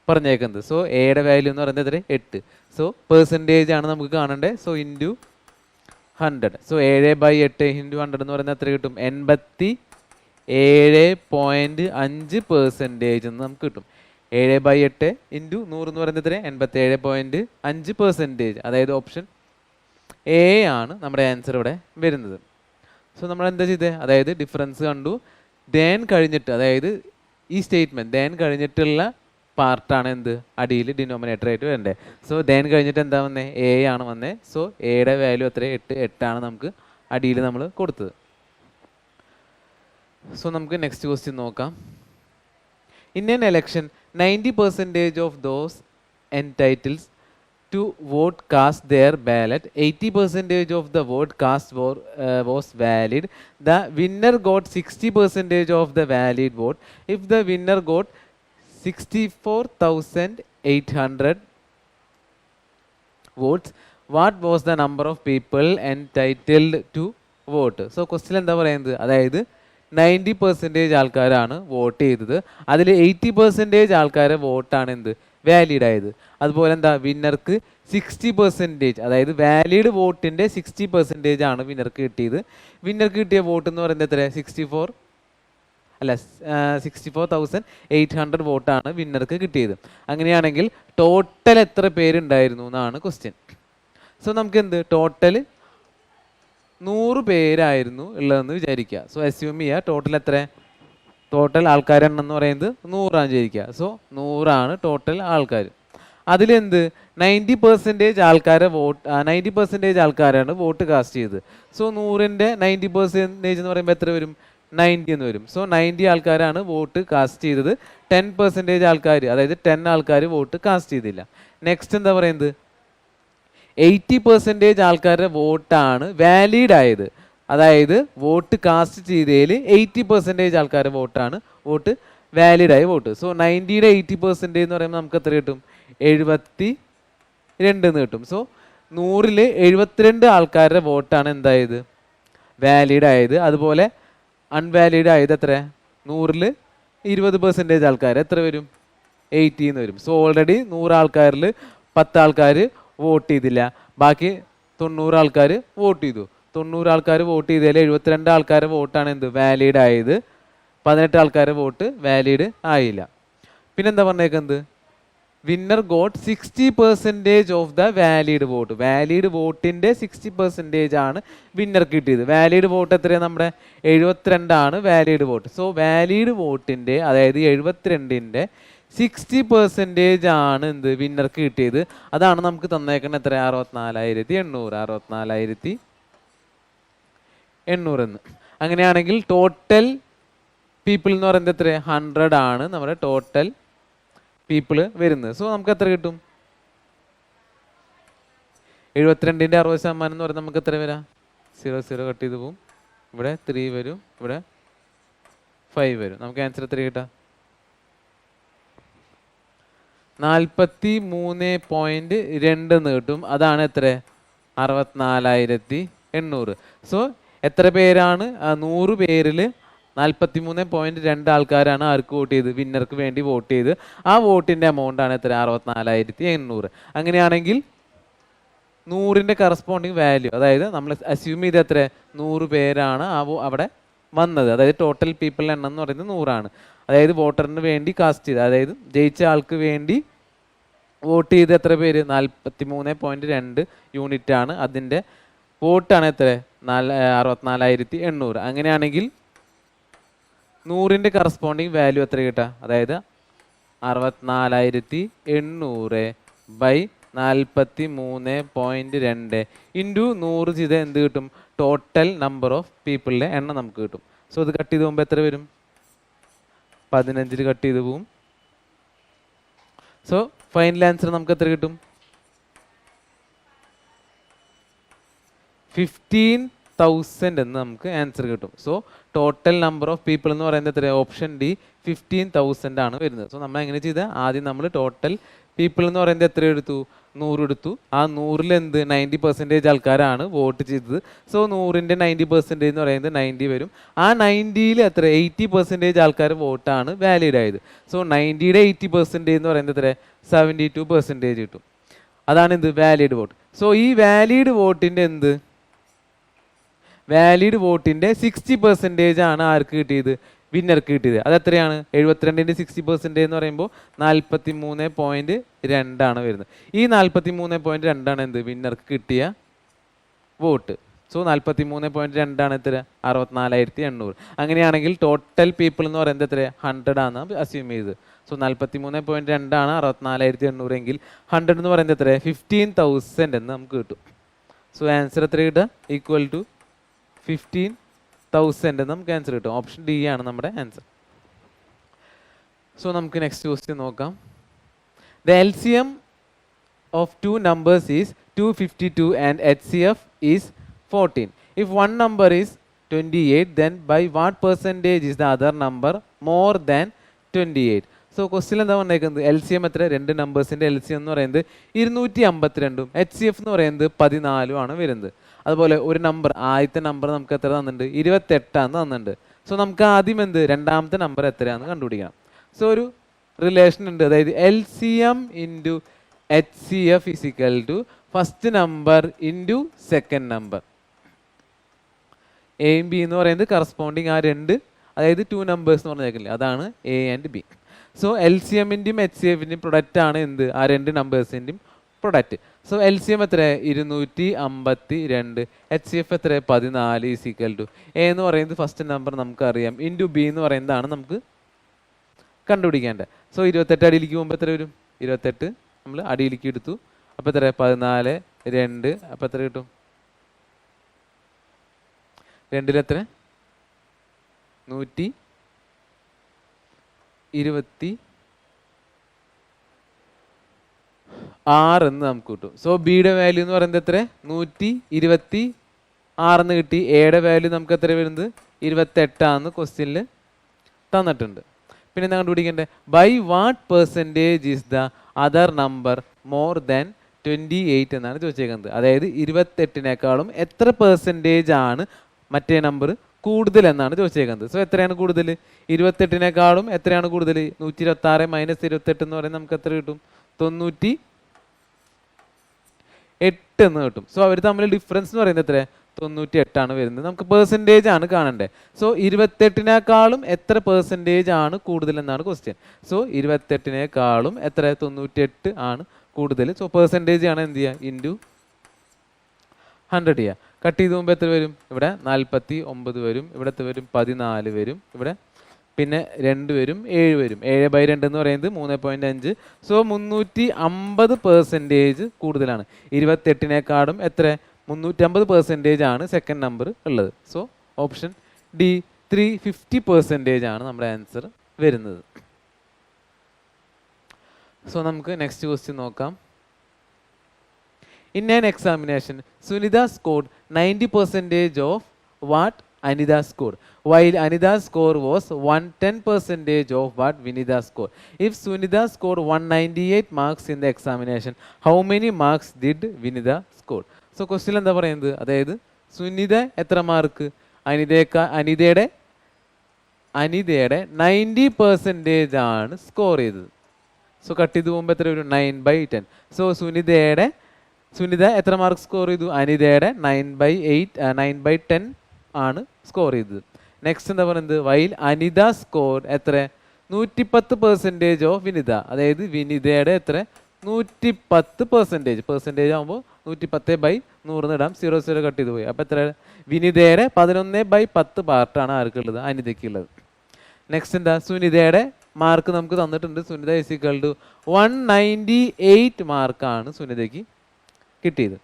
പറഞ്ഞേക്കുന്നത്. സോ എയുടെ വാല്യൂ എന്ന് പറയുന്നത് എത്ര, 8. സോ പെർസെൻറ്റേജ് ആണ് നമുക്ക് കാണണ്ടേ. So into 100. സോ 7/8 ഇൻറ്റു 100 എന്ന് പറയുന്നത് എത്ര കിട്ടും, 87.5% എന്ന് നമുക്ക് കിട്ടും. 7/8 ഇൻറ്റു 100 എന്ന് പറയുന്നത് എത്ര, 87.5%. അതായത് ഓപ്ഷൻ എ ആണ് നമ്മുടെ ആൻസർ ഇവിടെ വരുന്നത്. സോ നമ്മൾ എന്താ ചെയ്തത്, അതായത് ഡിഫറൻസ് കണ്ടു, ദെൻ കഴിഞ്ഞിട്ട്, അതായത് ഈ സ്റ്റേറ്റ്മെൻറ്റ് ദെൻ കഴിഞ്ഞിട്ടുള്ള പാർട്ടാണ് എന്ത്, അടിയിൽ ഡിനോമിനേറ്റർ ആയിട്ട് വരണ്ടേ. സോ ദെൻ കഴിഞ്ഞിട്ട് എന്താ വന്നേ, എ ആണ് വന്നേ. സോ എയുടെ വാല്യൂ എത്ര, 8 നമുക്ക് അടിയിൽ നമ്മൾ കൊടുത്തത്. സോ നമുക്ക് നെക്സ്റ്റ് ക്വസ്റ്റ്യൻ നോക്കാം. In N election 90% of those എൻടൈറ്റിൽസ് to vote cast their ballot, 80% of the vote cast was valid. The winner got 60% of the valid vote. If the winner got 64,800 votes, what was the number of people entitled to vote? So question എന്താ പറയുന്നത്, അതായത് 90% ആൾക്കാരാണ് vote ചെയ്തത്, അതിൽ 80% ആൾക്കാരെ വോട്ടാണ് എന്ത്, valid ആയത്. അതുപോലെ എന്താ, വിന്നർക്ക് 60%, അതായത് വാലിഡ് വോട്ടിൻ്റെ 60% ആണ് വിന്നർക്ക് കിട്ടിയത്. വിന്നർക്ക് കിട്ടിയ വോട്ട് എന്ന് പറയുന്നത് എത്ര, 64,800 വോട്ടാണ് വിന്നർക്ക് കിട്ടിയത്. അങ്ങനെയാണെങ്കിൽ ടോട്ടൽ എത്ര പേരുണ്ടായിരുന്നു എന്നാണ് ക്വസ്റ്റ്യൻ. സോ നമുക്ക് എന്ത്, ടോട്ടൽ 100 പേരായിരുന്നു ഉള്ളതെന്ന് വിചാരിക്കുക. സോ അസ്യൂം ചെയ്യുക ടോട്ടൽ എത്ര, ടോട്ടൽ ആൾക്കാരെണ്ണം എന്ന് പറയുന്നത് 100 വിചാരിക്കുക. സോ 100 ടോട്ടൽ ആൾക്കാർ. അതിലെന്ത് 90% ആൾക്കാരെ വോട്ട്, 90% ആൾക്കാരാണ് വോട്ട് കാസ്റ്റ് ചെയ്തത്. സോ 100ൻ്റെ 90% എന്ന് പറയുമ്പോൾ എത്ര വരും, 90 എന്ന് വരും. സോ 90 ആൾക്കാരാണ് വോട്ട് കാസ്റ്റ് ചെയ്തത്. 10% ആൾക്കാർ, അതായത് 10 ആൾക്കാർ വോട്ട് കാസ്റ്റ് ചെയ്തില്ല. നെക്സ്റ്റ് എന്താ പറയുന്നത്, 80% ആൾക്കാരുടെ വോട്ടാണ് വാലിഡ് ആയത്. അതായത് വോട്ട് കാസ്റ്റ് ചെയ്തതിൽ 80% ആൾക്കാരുടെ വോട്ടാണ് വോട്ട് വാലിഡ് ആയ വോട്ട്. സോ 90യുടെ 80% എന്ന് പറയുമ്പോൾ നമുക്ക് എത്ര കിട്ടും, 72 എന്ന് കിട്ടും. സോ 100ൽ 72 ആൾക്കാരുടെ വോട്ടാണ് എന്തായത്, വാലിഡ് ആയത്. അതുപോലെ അൺവാലിഡ് ആയത് എത്ര, 100ൽ 20% ആൾക്കാർ എത്ര വരും, 80 എന്ന് വരും. സോ ഓൾറെഡി 100 ആൾക്കാരിൽ 10 ആൾക്കാർ വോട്ട് ചെയ്തില്ല, ബാക്കി 90 ആൾക്കാർ വോട്ട് ചെയ്തു. 90 ആൾക്കാർ വോട്ട് ചെയ്തതിൽ 72 ആൾക്കാരുടെ വോട്ടാണ് എന്ത്, വാലിഡ് ആയത്. 18 ആൾക്കാരുടെ വോട്ട് വാലിഡ് ആയില്ല. പിന്നെന്താ പറഞ്ഞേക്കുന്നത്, winner got 60% of the valid vote. Valid വോട്ടിൻ്റെ 60% ആണ് വിന്നർ കിട്ടിയത്. വാലിഡ് വോട്ട് എത്രയാണ്, നമ്മുടെ 72 വാലിഡ് വോട്ട്. സോ വാലിഡ് വോട്ടിൻ്റെ, അതായത് 72ൻ്റെ 60% ആണ് എന്ത്, വിന്നർക്ക് കിട്ടിയത്. അതാണ് നമുക്ക് തന്നേക്കുന്നത് എത്ര, 64,800 എന്ന്. അങ്ങനെയാണെങ്കിൽ ടോട്ടൽ പീപ്പിൾ എന്ന് പറയുന്നത് എത്ര, 100 ആണ് നമ്മുടെ ടോട്ടൽ പീപ്പിൾ വരുന്നത്. സോ നമുക്ക് എത്ര കിട്ടും, 72ൻ്റെ 60% എന്ന് പറയുന്നത് നമുക്ക് എത്ര വരാം, 0 കട്ട് ചെയ്ത് പോവും. ഇവിടെ 3 വരും, ഇവിടെ 5 വരും. നമുക്ക് ആൻസർ എത്ര കിട്ടാം, 43.2 എന്ന് കിട്ടും. അതാണ് എത്ര, 64,800. സോ എത്ര പേരാണ്, 100 പേരിൽ 43.2 ആൾക്കാരാണ് ആർക്ക് വോട്ട് ചെയ്ത്, വിന്നർക്ക് വേണ്ടി വോട്ട് ചെയ്ത്. ആ വോട്ടിൻ്റെ എമൗണ്ട് ആണ് എത്ര, 64,800. അങ്ങനെയാണെങ്കിൽ 100ൻ്റെ കറസ്പോണ്ടിങ് വാല്യൂ, അതായത് നമ്മൾ അസ്യൂം ചെയ്ത് എത്ര, 100 പേരാണ് അവിടെ വന്നത്. അതായത് ടോട്ടൽ പീപ്പിൾ എണ്ണം എന്ന് പറയുന്നത് 100 അതായത് വോട്ടറിന് വേണ്ടി കാസ്റ്റ് ചെയ്ത്, അതായത് ജയിച്ച ആൾക്ക് വേണ്ടി വോട്ട് ചെയ്ത് എത്ര പേര്, 43.2 യൂണിറ്റ് ആണ് അതിൻ്റെ വോട്ടാണ് എത്ര 64,800. അങ്ങനെയാണെങ്കിൽ 100ൻ്റെ കറസ്പോണ്ടിങ് വാല്യൂ എത്ര കിട്ടുക? അതായത് 64,800 ബൈ 43.2 ഇൻറ്റു 100 ചെയ്ത് എന്ത് കിട്ടും? ടോട്ടൽ നമ്പർ ഓഫ് പീപ്പിളിൻ്റെ എണ്ണം നമുക്ക് കിട്ടും. സോ ഇത് കട്ട് ചെയ്ത് പോകുമ്പോൾ എത്ര വരും? 15 കട്ട് ചെയ്ത് പോവും. സോ ഫൈനൽ ആൻസർ നമുക്ക് എത്ര കിട്ടും? 15,000 എന്ന് നമുക്ക് ആൻസർ കിട്ടും. So total number of people എന്ന് പറയുന്നത് എത്ര? ഓപ്ഷൻ ഡി 15,000 ആണ് വരുന്നത്. സോ നമ്മൾ എങ്ങനെ ചെയ്താൽ ആദ്യം നമ്മൾ ടോട്ടൽ പീപ്പിൾ എന്ന് പറയുന്നത് എത്ര എടുത്തു? 100 എടുത്തു. ആ 100ൽ എന്ത് 90% ആൾക്കാരാണ് വോട്ട് ചെയ്തത്. സോ 100ൻ്റെ 90% എന്ന് പറയുന്നത് 90 വരും. ആ 90ൽ എത്ര? 80% ആൾക്കാർ വോട്ടാണ് വാലിഡ് ആയത്. സോ 90യുടെ 80% എന്ന് പറയുന്നത് എത്ര? 72% കിട്ടും. അതാണ് എന്ത്? Valid vote. സോ ഈ വാലിഡ് വോട്ടിൻ്റെ എന്ത്? വാലിഡ് വോട്ടിൻ്റെ 60% ആണ് ആർക്ക് കിട്ടിയത്? വിന്നർക്ക് കിട്ടിയത്. അതെത്രയാണ്? 72ൻ്റെ 60% എന്ന് പറയുമ്പോൾ 43.2 ആണ് വരുന്നത്. ഈ 43.2 ആണ് എന്ത്? വിന്നർക്ക് കിട്ടിയ വോട്ട്. സോ 43.2 ആണ് എത്ര? 64,800. അങ്ങനെയാണെങ്കിൽ ടോട്ടൽ പീപ്പിൾ എന്ന് പറയുന്നത് എത്ര? 100 ആണ് അസ്യൂം ചെയ്തത്. സോ 43.2 ആണ് 64,800 എങ്കിൽ 100 എന്ന് പറയുന്നത് എത്ര? 15,000 എന്ന് നമുക്ക് കിട്ടും. സോ ആൻസർ എത്ര കിട്ടുക? ഈക്വൽ ടു 15,000 എന്ന് നമുക്ക് ആൻസർ കിട്ടും. ഓപ്ഷൻ ഡി ആണ് നമ്മുടെ ആൻസർ. സോ നമുക്ക് നെക്സ്റ്റ് ക്വസ്റ്റ്യൻ നോക്കാം. The LCM of two numbers is 252 and HCF is 14. If one number is 28, then by what percentage is the other number more than 28? So question എന്താ പറഞ്ഞേക്കുന്നത്? LCM എത്ര? രണ്ട് നമ്പേഴ്സിൻ്റെ LCM എന്ന് പറയുന്നത് 252ഉം HCF എന്ന് പറയുന്നത് 14 ആണ് വരുന്നത്. അതുപോലെ ഒരു നമ്പർ, ആദ്യത്തെ നമ്പർ നമുക്ക് എത്ര തന്നിട്ടുണ്ട്? 28 തന്നിട്ടുണ്ട്. സോ നമുക്ക് ആദ്യം എന്ത്? രണ്ടാമത്തെ നമ്പർ എത്രയാണെന്ന് കണ്ടുപിടിക്കണം. സോ ഒരു റിലേഷൻ ഉണ്ട്. അതായത് LCM into HCF is equal to first number into second number. എയും ബി എന്ന് പറയുന്നത് കറസ്പോണ്ടിങ് ആ രണ്ട്, അതായത് 2 നമ്പേഴ്സ് എന്ന് പറഞ്ഞേക്കില്ലേ, അതാണ് എ ആൻഡ് ബി. സോ LCMൻ്റെയും HCFൻ്റെയും പ്രൊഡക്റ്റ് ആണ് എന്ത്? ആ രണ്ട് നമ്പേഴ്സിൻ്റെയും പ്രൊഡക്റ്റ്. സോ LCM എത്ര? 252. HCF എത്ര? 14 ഈസ് ഈക്വൽ ടു എ എന്ന് പറയുന്നത് ഫസ്റ്റ് നമ്പർ നമുക്കറിയാം, ഇൻറ്റു ബി എന്ന് പറയുന്നതാണ് നമുക്ക് കണ്ടുപിടിക്കേണ്ടത്. സോ 28 അടിയിലേക്ക് പോകുമ്പോൾ എത്ര വരും? 28 നമ്മൾ അടിയിലേക്ക് എടുത്തു. അപ്പോൾ എത്ര? 14, 2. അപ്പോൾ എത്ര കിട്ടും? 2ൽ എത്ര? 126 എന്ന് നമുക്ക് കിട്ടും. സോ ബിയുടെ വാല്യൂ എന്ന് പറയുന്നത് എത്ര? 126 എന്ന് കിട്ടി. എയുടെ വാല്യൂ നമുക്ക് എത്ര വരുന്നത്? 28 ക്വസ്റ്റ്യനിൽ തന്നിട്ടുണ്ട്. പിന്നെ എന്താ കണ്ടുപിടിക്കേണ്ടത്? By what percentage is the other number more than 28 എന്നാണ് ചോദിച്ചേക്കുന്നത്. അതായത് 28നേക്കാളും എത്ര പെർസെൻറ്റേജ് ആണ് മറ്റേ നമ്പർ കൂടുതൽ എന്നാണ് ചോദിച്ചേക്കുന്നത്. സോ എത്രയാണ് കൂടുതൽ? 28നേക്കാളും എത്രയാണ് കൂടുതൽ? 126 മൈനസ് 28 എന്ന് പറയുന്നത് നമുക്ക് എത്ര കിട്ടും? 98 എന്ന് കിട്ടും. സോ അവർ തമ്മിൽ ഡിഫറൻസ് എന്ന് പറയുന്നത് എത്ര? 98 ആണ് വരുന്നത്. നമുക്ക് പെർസെൻറ്റേജ് ആണ് കാണേണ്ടത്. സോ 28നേക്കാളും എത്ര പെർസെൻറ്റേജ് ആണ് കൂടുതൽ എന്നാണ് ക്വസ്റ്റ്യൻ. സോ 28നേക്കാളും എത്ര? 98 ആണ് കൂടുതൽ. സോ പെർസെൻറ്റേജ് ആണ് എന്ത് ചെയ്യുക? ഇൻറ്റു 100 ചെയ്യുക. കട്ട് ചെയ്ത് പോകുമ്പോൾ എത്ര വരും? ഇവിടെ 49 വരും, ഇവിടത്തെ വരും 14 വരും, ഇവിടെ പിന്നെ 2 വരും, 7 വരും. 7/2 എന്ന് പറയുന്നത് 3.5. സോ 350% കൂടുതലാണ്. 28നേക്കാളും എത്ര? 350% ആണ് സെക്കൻഡ് നമ്പർ ഉള്ളത്. സോ ഓപ്ഷൻ ഡി 350% ആണ് നമ്മുടെ ആൻസർ വരുന്നത്. സോ നമുക്ക് നെക്സ്റ്റ് ക്വസ്റ്റ്യൻ നോക്കാം. In an examination, Sunita scored 90% of what Anida scored, while Anida's score was 110% of what Vinida scored. If Sunita scored 198 marks in the examination, how many marks did Vinida score? So question എന്താ പറയുന്നത്? അതായത് സുനിത എത്ര mark? അനിതയുടെ 90% ആണ് score ചെയ്തത്. Saw cut ചെയ്ത് പോകുമ്പോൾ എത്ര വരും? 9/10. സോ സുനിത എത്ര മാർക്ക് സ്കോർ ചെയ്തു? അനിതയുടെ 9/10 ആണ് സ്കോർ ചെയ്തത്. നെക്സ്റ്റ് എന്താ പറയുന്നത്? വൈൽ അനിത സ്കോർ എത്ര? 110% ഓഫ് വിനിത. അതായത് വിനിതയുടെ എത്ര? 110%. പെർസെൻറ്റേജ് ആകുമ്പോൾ 110/100 ഇടാം, 0 കട്ട് ചെയ്ത് പോയി. അപ്പോൾ എത്ര? വിനിതയുടെ 11/10 പാർട്ടാണ് ആർക്കുള്ളത്? അനിതയ്ക്കുള്ളത്. നെക്സ്റ്റ് എന്താ? സുനിതയുടെ മാർക്ക് നമുക്ക് തന്നിട്ടുണ്ട്. സുനിത = 198 മാർക്കാണ് സുനിതയ്ക്ക് കിട്ടിയത്.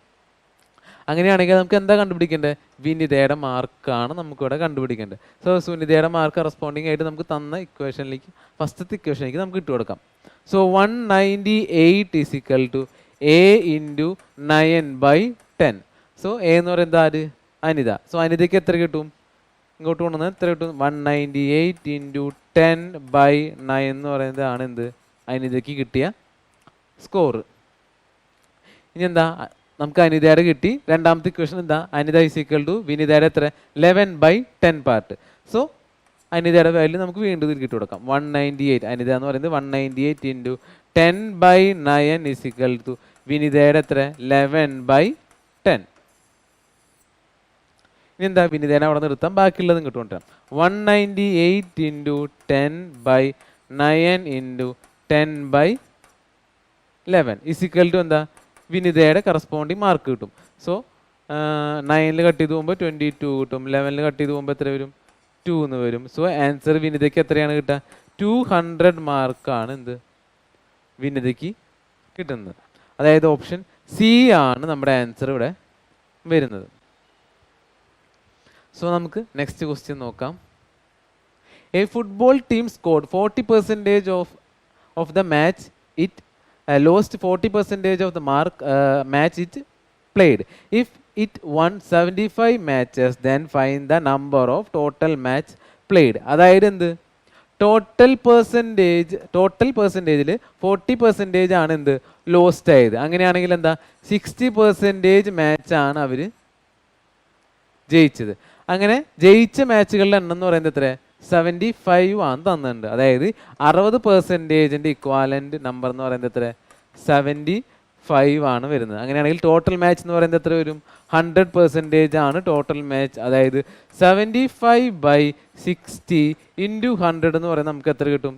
അങ്ങനെയാണെങ്കിൽ നമുക്ക് എന്താ കണ്ടുപിടിക്കേണ്ടത്? വിനിതയുടെ മാർക്കാണ് നമുക്കിവിടെ കണ്ടുപിടിക്കേണ്ടത്. സോ സുനിതയുടെ മാർക്ക് കറസ്പോണ്ടിങ് ആയിട്ട് നമുക്ക് തന്ന ഇക്വേഷനിലേക്ക്, ഫസ്റ്റത്തെ ഇക്വേഷനിലേക്ക് നമുക്ക് ഇട്ട് കൊടുക്കാം. So 198 = A × 9/10. സോ എ എന്ന് പറയുന്നത് ആര്? അനിത. സോ അനിതയ്ക്ക് എത്ര കിട്ടും? ഇങ്ങോട്ട് കൊണ്ടുവന്നാൽ എത്ര കിട്ടും? 198 × 10/9 എന്ന് പറയുന്നത് ആണ് എന്ത്? അനിതയ്ക്ക് കിട്ടിയ സ്കോർ. ഇനി എന്താ? നമുക്ക് അനിതയുടെ കിട്ടി. രണ്ടാമത്തെ ഇക്വേഷൻ എന്താ? അനിത = വിനിതയുടെ എത്ര? 11/10 പാർട്ട്. സോ അനിതയുടെ വാല്യൂ നമുക്ക് വീണ്ടും ഇതിൽ കിട്ടി കൊടുക്കാം. 198. അനിത എന്ന് പറയുന്നത് 198 × 10/9 = വിനിതയുടെ എത്ര? 11/10. ഇനി എന്താ? വിനിതേനെ അവിടെ നിർത്താം, ബാക്കിയുള്ളതും കിട്ടുകൊണ്ടിരാം. 198 × 10/9 × 10/11 എന്താ? വിനിതയുടെ കറസ്പോണ്ടിങ് മാർക്ക് കിട്ടും. സോ 9 കട്ട് ചെയ്ത് പോകുമ്പോൾ 22 കിട്ടും, 11 കട്ട് ചെയ്ത് പോകുമ്പോൾ എത്ര വരും? 2 എന്ന് വരും. സോ ആൻസർ വിനിതയ്ക്ക് എത്രയാണ് കിട്ടുക? 200 മാർക്കാണ് എന്ത്? വിനിതയ്ക്ക് കിട്ടുന്നത്. അതായത് ഓപ്ഷൻ സി ആണ് നമ്മുടെ ആൻസർ ഇവിടെ വരുന്നത്. സോ നമുക്ക് നെക്സ്റ്റ് ക്വസ്റ്റ്യൻ നോക്കാം. A football team scored 40% of the match it lost 40% of the match it played. If it won 75 matches, then find the number of total match played. അതായത് എന്ത്? Total പെർസെൻറ്റേജിൽ 40% ആണ് എന്ത്? Lost ആയത്. അങ്ങനെയാണെങ്കിൽ എന്താ? 60% മാച്ചാണ് അവർ ജയിച്ചത്. അങ്ങനെ ജയിച്ച മാച്ചുകളുടെ എണ്ണം എന്ന് പറയുന്നത് എത്ര? 75 ആണ് തന്നിട്ടുണ്ട്. അതായത് 60% ഇക്വാലന്റ് നമ്പർ എന്ന് പറയുന്നത് എത്ര? 75 ആണ് വരുന്നത്. അങ്ങനെയാണെങ്കിൽ ടോട്ടൽ മാച്ച് എന്ന് പറയുന്നത് എത്ര വരും? 100% ആണ് ടോട്ടൽ മാച്ച്. അതായത് 75/60 × 100 എന്ന് പറയുന്നത് നമുക്ക് എത്ര കിട്ടും?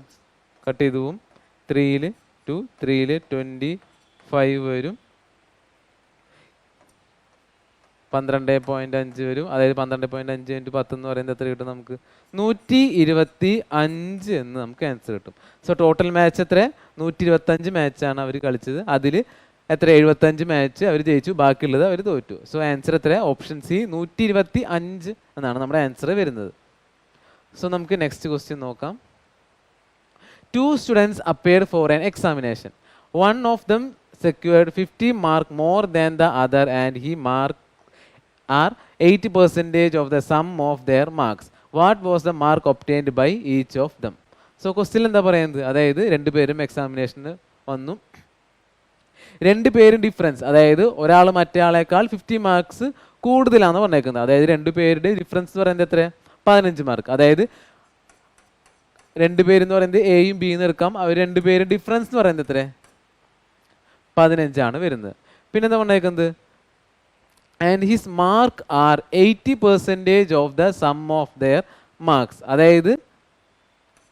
കട്ട് ചെയ്തു പോവും. 3 2 3 25 വരും, 12.5 വരും. അതായത് 12.5 × 10 എന്ന് പറയുന്നത് എത്ര കിട്ടും നമുക്ക്? 125 എന്ന് നമുക്ക് ആൻസർ കിട്ടും. സോ ടോട്ടൽ മാച്ച് എത്ര? 125 മാച്ചാണ് അവർ കളിച്ചത്. അതിൽ എത്ര? 75 മാച്ച് അവർ ജയിച്ചു, ബാക്കിയുള്ളത് അവർ തോറ്റു. സോ ആൻസർ എത്ര? ഓപ്ഷൻ സി 125 എന്നാണ് നമ്മുടെ ആൻസർ വരുന്നത്. സോ നമുക്ക് നെക്സ്റ്റ് ക്വസ്റ്റ്യൻ നോക്കാം. 2 students appeared for an examination. One of them secured 50 marks more than the other and he marked are 80% of the sum of their marks. What was the mark obtained by each of them? So question എന്താ പറയുന്നത്? അതായത് രണ്ടുപേരും എക്സാമിനേഷന് വന്നു, രണ്ടുപേരും difference, അതായത് ഒരാൾ മറ്റേ ആളേക്കാൾ 50 marks കൂടുതലാണെന്ന് പറഞ്ഞേക്കുന്നത്. അതായത് രണ്ടുപേരുടെ ഡിഫറൻസ് എന്ന് പറയുന്നത് എത്ര? 15 മാർക്ക്. അതായത് രണ്ടുപേരെന്ന് പറയുന്നത് എയും ബിയും എടുക്കാം. അവർ രണ്ടുപേരും ഡിഫറൻസ് എന്ന് പറയുന്നത് എത്ര? 15 ആണ് വരുന്നത്. പിന്നെന്താ പറഞ്ഞേക്കുന്നത്? And his mark are 80% of the sum of their marks. അതായത്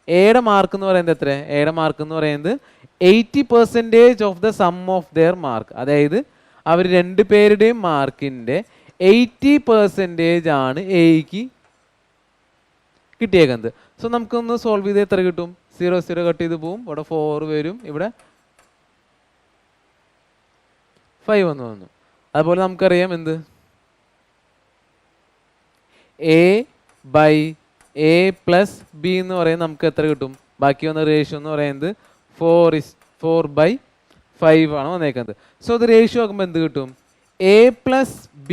എയുടെ മാർക്ക് എന്ന് പറയുന്നത് എത്ര? എയുടെ മാർക്ക് എന്ന് പറയുന്നത് 80% of the sum of there mark. അതായത് അവർ രണ്ടുപേരുടെയും മാർക്കിൻ്റെ 80% ആണ് എയ്ക്ക് കിട്ടിയേക്കുന്നത്. സോ നമുക്കൊന്ന് സോൾവ് ചെയ്ത് എത്ര കിട്ടും? 0 കട്ട് ചെയ്ത് പോവും, ഇവിടെ 4 വരും, ഇവിടെ 5 എന്ന് വന്നു. അതുപോലെ നമുക്കറിയാം എന്ത്? A/A+B എന്ന് പറയുന്നത് നമുക്ക് എത്ര കിട്ടും? ബാക്കി വന്ന റേഷ്യോ എന്ന് പറയുന്നത് 4/5 ആണ് വന്നേക്കുന്നത്. സോ ഇത് റേഷ്യോ ആക്കുമ്പോൾ എന്ത് കിട്ടും? A+B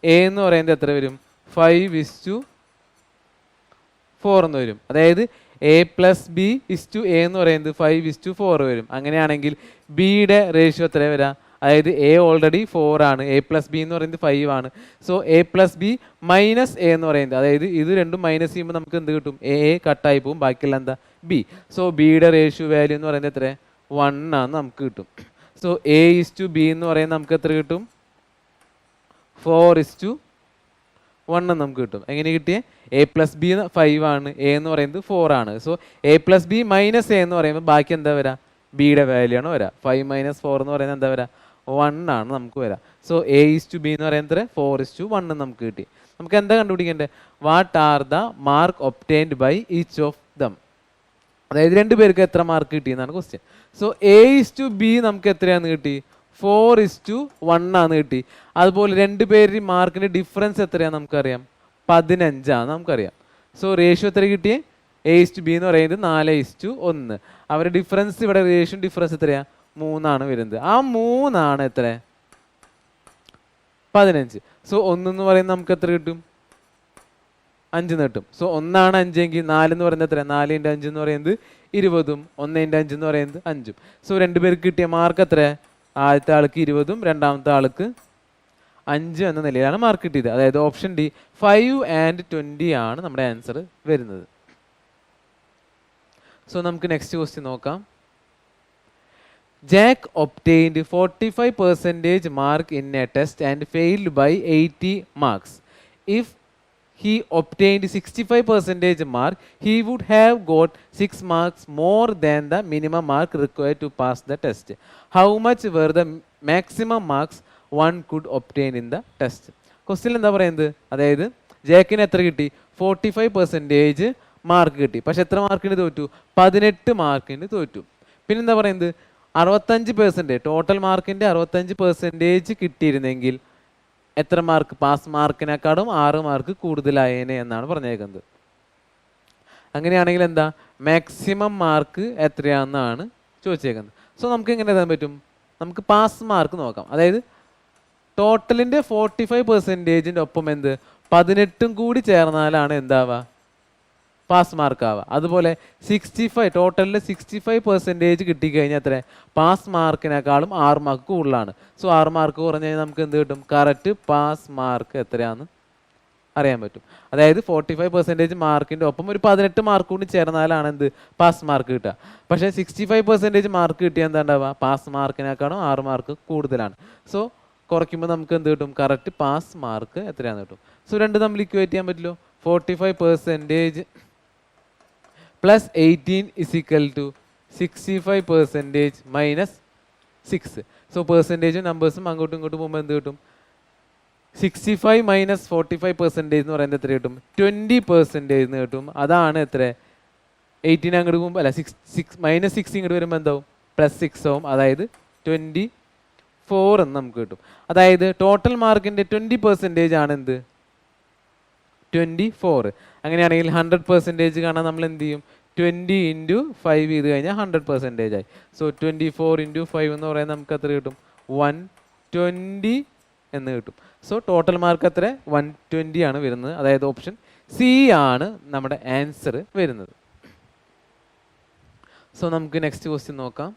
A എന്ന് പറയുന്നത് എത്ര വരും? 5:4 എന്ന് വരും. അതായത് A+B A എന്ന് പറയുന്നത് 5:4 വരും. അങ്ങനെയാണെങ്കിൽ ബിയുടെ റേഷ്യോ എത്ര വരാം? അതായത് എ ഓൾറെഡി 4 ആണ്, A+B എന്ന് പറയുന്നത് 5 ആണ്. സോ A+B - A എന്ന് പറയുന്നത്, അതായത് ഇത് രണ്ടും മൈനസ് ചെയ്യുമ്പോൾ നമുക്ക് എന്ത് കിട്ടും? എ കട്ടായി പോകും, ബാക്കിയുള്ള എന്താ? ബി. സോ ബിയുടെ റേഷ്യോ വാല്യൂ എന്ന് പറയുന്നത് എത്ര? 1 ആണ് നമുക്ക് കിട്ടും. സോ A:B എന്ന് പറയുന്നത് നമുക്ക് എത്ര കിട്ടും? 4:1 നമുക്ക് കിട്ടും. എങ്ങനെ കിട്ടിയേ? A+B 5 ആണ്, എ എന്ന് പറയുന്നത് 4 ആണ്. സോ A+B - A എന്ന് പറയുമ്പോൾ ബാക്കി എന്താ വരാം? ബിയുടെ വാല്യൂ ആണ് വരാം. 5 - 4 എന്ന് പറയുന്നത് എന്താ വരാം? 1 ആണ് നമുക്ക് വരാം. സോ A:B എന്ന് പറയുന്നത് 4:1 നമുക്ക് കിട്ടി. നമുക്ക് എന്താ കണ്ടുപിടിക്കേണ്ടത്? What are the mark obtained by each of them. അതായത് 2 പേർക്ക് എത്ര മാർക്ക് കിട്ടി എന്നാണ് ക്വസ്റ്റ്യൻ. സോ A:B നമുക്ക് എത്രയാന്ന് കിട്ടി? 4:1 ആണ് കിട്ടി. അതുപോലെ 2 പേരുടെ മാർക്കിന്റെ ഡിഫറൻസ് എത്രയാണെന്ന് നമുക്കറിയാം, 15 ആണ് നമുക്കറിയാം. സോ റേഷ്യോ എത്ര കിട്ടിയേ? A:B എന്ന് പറയുന്നത് 4:1. അവരുടെ ഡിഫറൻസ് ഇവിടെ റേഷ്യോ ഡിഫറൻസ് എത്രയാ? 3 ആണ് വരുന്നത്. ആ 3 ആണ് എത്ര? 15. സോ 1 എന്ന് പറയുന്നത് നമുക്ക് എത്ര കിട്ടും? 5 കിട്ടും. സോ 1 ആണ് 5 എങ്കിൽ 4 എന്ന് പറയുന്നത് എത്ര? 4 × 5 എന്ന് പറയുന്നത് 20, 1 × 5 എന്ന് പറയുന്നത് 5. സോ 2 പേർക്ക് കിട്ടിയ മാർക്ക് എത്ര? ആദ്യത്തെ ആൾക്ക് 20, രണ്ടാമത്തെ ആൾക്ക് 5 എന്ന നിലയിലാണ് മാർക്ക് കിട്ടിയത്. അതായത് ഓപ്ഷൻ ഡി 5 and 20 ആണ് നമ്മുടെ ആൻസർ വരുന്നത്. സോ നമുക്ക് നെക്സ്റ്റ് ക്വസ്റ്റ്യൻ നോക്കാം. Jack obtained 45% mark in a test and failed by 80 marks. If he obtained 65% mark, he would have got 6 marks more than the minimum mark required to pass the test. How much were the maximum marks one could obtain in the test? Question എന്താ പറയുന്നത്? അതായത് ജാക്കിന് എത്ര കിട്ടി? 45% mark കിട്ടി. പക്ഷെ എത്ര മാർക്കിന് തോറ്റു? 18 മാർക്കിന് തോറ്റു. പിന്നെന്താ പറയുന്നത്? 65%, ടോട്ടൽ മാർക്കിന്റെ 65% കിട്ടിയിരുന്നെങ്കിൽ എത്ര മാർക്ക്? പാസ് മാർക്കിനെക്കാളും 6 മാർക്ക് കൂടുതലായേനെ എന്നാണ് പറഞ്ഞേക്കുന്നത്. അങ്ങനെയാണെങ്കിൽ എന്താ മാക്സിമം മാർക്ക് എത്രയാണെന്നാണ് ചോദിച്ചേക്കുന്നത്. സോ നമുക്ക് എങ്ങനെ എഴുതാൻ പറ്റും? നമുക്ക് പാസ് മാർക്ക് നോക്കാം. അതായത് ടോട്ടലിന്റെ 45%ന്റെ ഒപ്പം എന്ത് 18 കൂടി ചേർന്നാലാണ് എന്താവുക? പാസ് മാർക്ക് ആവുക. അതുപോലെ 65 ടോട്ടലിൽ 65% കിട്ടിക്കഴിഞ്ഞാൽ എത്ര? പാസ് മാർക്കിനേക്കാളും 6 മാർക്ക് കൂടുതലാണ്. സോ 6 മാർക്ക് കുറഞ്ഞു കഴിഞ്ഞാൽ നമുക്ക് എന്ത് കിട്ടും? കറക്റ്റ് പാസ് മാർക്ക് എത്രയാണെന്ന് അറിയാൻ പറ്റും. അതായത് 45% മാർക്കിന്റെ ഒപ്പം ഒരു 18 മാർക്ക് കൂടി ചേർന്നാലാണ് എന്ത് പാസ് മാർക്ക് കിട്ടുക. പക്ഷേ 65% മാർക്ക് കിട്ടിയാൽ എന്താ ഉണ്ടാവുക? പാസ് മാർക്കിനേക്കാളും 6 മാർക്ക് കൂടുതലാണ്. സോ കുറയ്ക്കുമ്പോൾ നമുക്ക് എന്ത് കിട്ടും? കറക്റ്റ് പാസ് മാർക്ക് എത്രയാണെന്ന് കിട്ടും. സോ രണ്ട് തമ്മിൽ ഇക്വേറ്റ് ചെയ്യാൻ പറ്റുമല്ലോ. 45% plus 18 is equal to 65% minus 6. So പെർസെൻറ്റേജും നമ്പേഴ്സും അങ്ങോട്ടും ഇങ്ങോട്ടും പോകുമ്പോൾ എന്ത് കിട്ടും? 65 മൈനസ് 45% എന്ന് പറയുന്നത് എത്ര കിട്ടും? 20% എന്ന് കിട്ടും. അതാണ് എത്ര? 18 അങ്ങോട്ട് പോകുമ്പോൾ അല്ല മൈനസ് 6 ഇങ്ങോട്ട് വരുമ്പോൾ എന്താവും? +6 ആവും. അതായത് 24 എന്ന് നമുക്ക് കിട്ടും. അതായത് ടോട്ടൽ മാർക്കിന്റെ 20% ആണ് എന്ത്? 24. അങ്ങനെയാണെങ്കിൽ 100% കാണാൻ നമ്മൾ എന്ത് ചെയ്യും? 20 × 5 ചെയ്ത് കഴിഞ്ഞാൽ 100% ആയി. സോ 24 × 5 എന്ന് പറയുന്നത് നമുക്ക് എത്ര കിട്ടും? 120 എന്ന് കിട്ടും. സോ ടോട്ടൽ മാർക്ക് എത്ര? 120 ആണ് വരുന്നത്. അതായത് ഓപ്ഷൻ സി ആണ് നമ്മുടെ ആൻസർ വരുന്നത്. സോ നമുക്ക് നെക്സ്റ്റ് ക്വസ്റ്റ്യൻ നോക്കാം.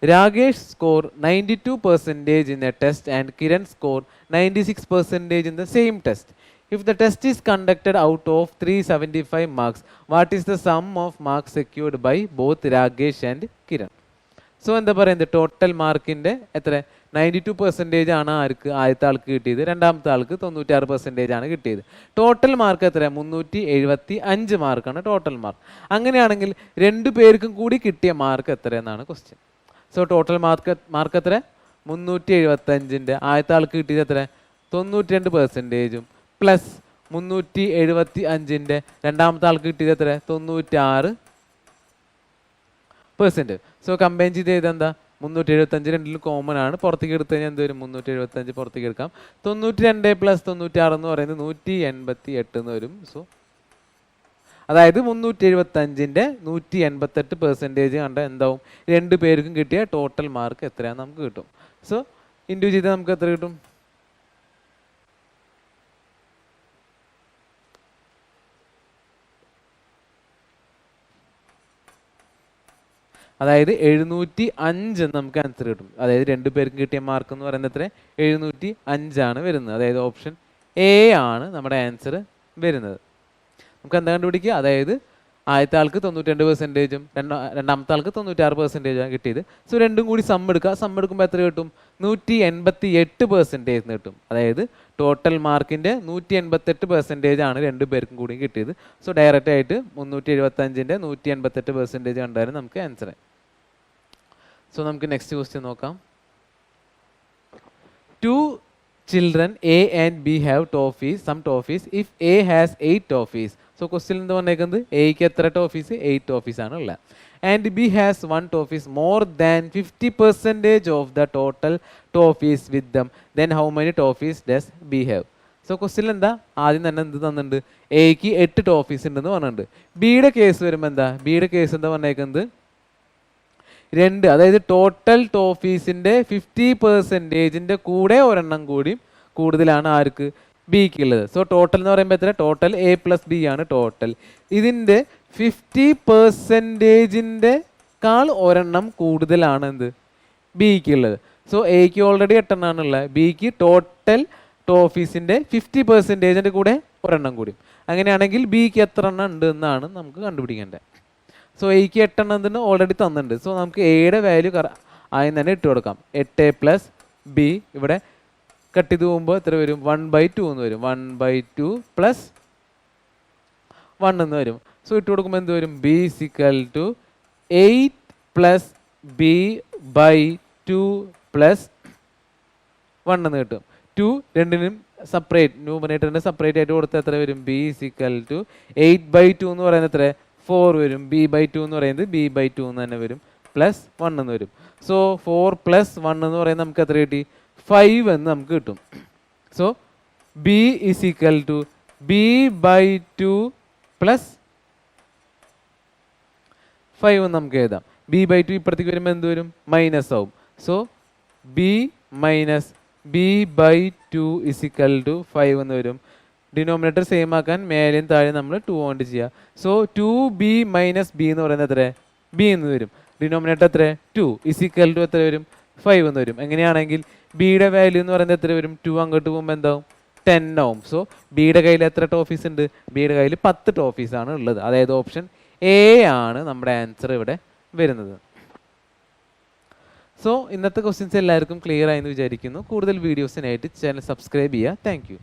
Ragesh scored 92% in a test and Kiran scored 96% in the same test. If the test is conducted out of 375 marks, what is the sum of marks secured by both Ragesh and Kiran? So എന്താ പറയുന്നത്? Total മാർക്കിന്റെ എത്ര? 92% ആണ് ആർക്ക്? ആദ്യത്തെ ആൾക്ക് കിട്ടിയത്. രണ്ടാമത്തെ ആൾക്ക് 96% ആണ് കിട്ടിയത്. ടോട്ടൽ മാർക്ക് എത്ര? 375 മാർക്കാണ് ടോട്ടൽ മാർക്ക്. അങ്ങനെയാണെങ്കിൽ 2 പേർക്കും കൂടി കിട്ടിയ മാർക്ക് എത്ര എന്നാണ് ക്വസ്റ്റ്യൻ. സോ ടോട്ടൽ മാർക്ക് എത്ര? 375ന്റെ ആദ്യത്തെ ആൾക്ക് കിട്ടിയത് എത്ര? 92% പ്ലസ് 375ന്റെ രണ്ടാമത്തെ ആൾക്ക് കിട്ടിയത് എത്ര? 96%. സോ കമ്പൈൻ ചെയ്ത് ചെയ്തെന്താ? 375 രണ്ടിലും കോമൺ ആണ്. പുറത്തേക്ക് എടുത്തു കഴിഞ്ഞാൽ എന്ത് വരും? 375 പുറത്തേക്ക് എടുക്കാം. 92 + 96 എന്ന് പറയുന്നത് 188 എന്ന് വരും. സോ അതായത് 375ന്റെ 188% കണ്ട എന്താവും? 2 പേർക്കും കിട്ടിയ ടോട്ടൽ മാർക്ക് എത്രയാണെന്ന് നമുക്ക് കിട്ടും. സോ ഇൻറ്റു ചെയ്താൽ നമുക്ക് എത്ര കിട്ടും? അതായത് 705 എന്ന് നമുക്ക് ആൻസർ കിട്ടും. അതായത് 2 പേർക്കും കിട്ടിയ മാർക്ക് എന്ന് പറയുന്നത് എത്ര? 705 ആണ് വരുന്നത്. അതായത് ഓപ്ഷൻ എ ആണ് നമ്മുടെ ആൻസർ വരുന്നത്. നമുക്ക് എന്താ കണ്ടുപിടിക്കുക? അതായത് ആദ്യത്തെ ആൾക്ക് 92%, രണ്ടാമത്തെ ആൾക്ക് 96% ആണ് കിട്ടിയത്. സോ രണ്ടും കൂടി സം എടുക്കുക. സം എടുക്കുമ്പോൾ എത്ര കിട്ടും? 188% കിട്ടും. അതായത് ടോട്ടൽ മാർക്കിന്റെ 188% ആണ് 2 പേർക്കും കൂടി കിട്ടിയത്. സോ ഡയറക്റ്റ് ആയിട്ട് 375ന്റെ 188% കണ്ടാലും നമുക്ക് ആൻസർ. സോ നമുക്ക് നെക്സ്റ്റ് ക്വസ്റ്റ്യൻ നോക്കാം. 2 children A and B have toffees, some toffees. If A has 8 toffees. So question എന്താ പറഞ്ഞേക്കുന്നത്, എക്ക് എത്ര ടോഫീസ്, 8 ടോഫീസ് ആണ് ഉള്ളത്. And B has 1 toffees more than 50% of the total toffees with dum, then how many toffees does B have? So question എന്താ, ആദ്യം തന്നെ എന്ത് തന്നിട്ടുണ്ട്, എക്ക് 8 ടോഫീസ് ഉണ്ടെന്ന് പറഞ്ഞിട്ടുണ്ട്. ബിയുടെ കേസ് വരുമ്പോൾ എന്താ, ബിയുടെ കേസ് എന്താ പറഞ്ഞേക്കുന്നത്, 2, അതായത് ടോട്ടൽ ടോഫീസിൻ്റെ 50%ൻ്റെ കൂടെ ഒരെണ്ണം കൂടി കൂടുതലാണ് ആർക്ക്, ബിക്ക് ഉള്ളത്. സോ ടോട്ടൽ എന്ന് പറയുമ്പോൾ എത്ര, ടോട്ടൽ എ പ്ലസ് ബി ആണ് ടോട്ടൽ. ഇതിൻ്റെ 50%ൻ്റെ ഒരെണ്ണം കൂടുതലാണ് എന്ത്, ബിക്ക് ഉള്ളത്. സോ എക്ക് ഓൾറെഡി 8 എണ്ണമാണ് ഉള്ളത്, ബിക്ക് ടോട്ടൽ ടോഫീസിൻ്റെ 50%ൻ്റെ കൂടെ ഒരെണ്ണം കൂടി. അങ്ങനെയാണെങ്കിൽ ബിക്ക് എത്ര എണ്ണം ഉണ്ട് എന്നാണ് നമുക്ക് കണ്ടുപിടിക്കേണ്ടത്. സോ എക്ക് 8 എണ്ണത്തിന് ഓൾറെഡി തന്നിട്ടുണ്ട്. സോ നമുക്ക് എയുടെ വാല്യൂ ആദ്യം തന്നെ ഇട്ട് കൊടുക്കാം. 8 പ്ലസ് ബി, ഇവിടെ കട്ട് ചെയ്ത് പോകുമ്പോൾ എത്ര വരും, 1/2 എന്ന് വരും. 1/2 പ്ലസ് 1 എന്ന് വരും. സോ ഇട്ട് കൊടുക്കുമ്പോൾ എന്ത് വരും, B equal to 8 plus b/2 plus 1 എന്ന് കിട്ടും. 2 രണ്ടിനും സെപ്പറേറ്റ്, ന്യൂമറേറ്ററിന് സെപ്പറേറ്റ് ആയിട്ട് കൊടുത്താൽ എത്ര വരും, ബി സിക്കൽ ടു 8/2 എന്ന് പറയുന്നത് എത്ര, 4 വരും. b/2 എന്ന് പറയുന്നത് b/2 എന്ന് തന്നെ വരും, പ്ലസ് 1 എന്ന് വരും. സോ 4 പ്ലസ് 1 എന്ന് പറയുന്നത് നമുക്ക് എത്ര കിട്ടി, 5 എന്ന് നമുക്ക് കിട്ടും. So B is equal to b/2 plus 5 എന്ന് നമുക്ക് എഴുതാം. b/2 ഇപ്പുറത്തേക്ക് വരുമ്പോൾ എന്ത് വരും, മൈനസ് ആവും. So B minus b/2 is equal to 5 എന്ന് വരും. ഡിനോമിനേറ്റർ സെയിം ആക്കാൻ മേലെയും താഴെ നമ്മൾ 2 കൊണ്ട് ചെയ്യുക. സോ 2b മൈനസ് ബി എന്ന് പറയുന്നത് എത്ര, ബി എന്ന് വരും. ഡിനോമിനേറ്റർ എത്ര, 2 ഇസ് ഈക്വൽ ടു എത്ര വരും, 5 എന്ന് വരും. എങ്ങനെയാണെങ്കിൽ ബിയുടെ വാല്യൂ എന്ന് പറയുന്നത് എത്ര വരും, 2 അങ്ങോട്ട് പോകുമ്പോൾ എന്താവും, 10 ആവും. സോ ബിയുടെ കയ്യിൽ എത്ര ടോഫീസ് ഉണ്ട്, ബിയുടെ കയ്യിൽ 10 ടോഫീസ് ആണ് ഉള്ളത്. അതായത് ഓപ്ഷൻ എ ആണ് നമ്മുടെ ആൻസർ ഇവിടെ വരുന്നത്. സോ ഇന്നത്തെ ക്വസ്റ്റ്യൻസ് എല്ലാവർക്കും ക്ലിയർ ആയെന്ന് വിചാരിക്കുന്നു. കൂടുതൽ വീഡിയോസിനായിട്ട് ചാനൽ സബ്സ്ക്രൈബ് ചെയ്യുക. Thank you.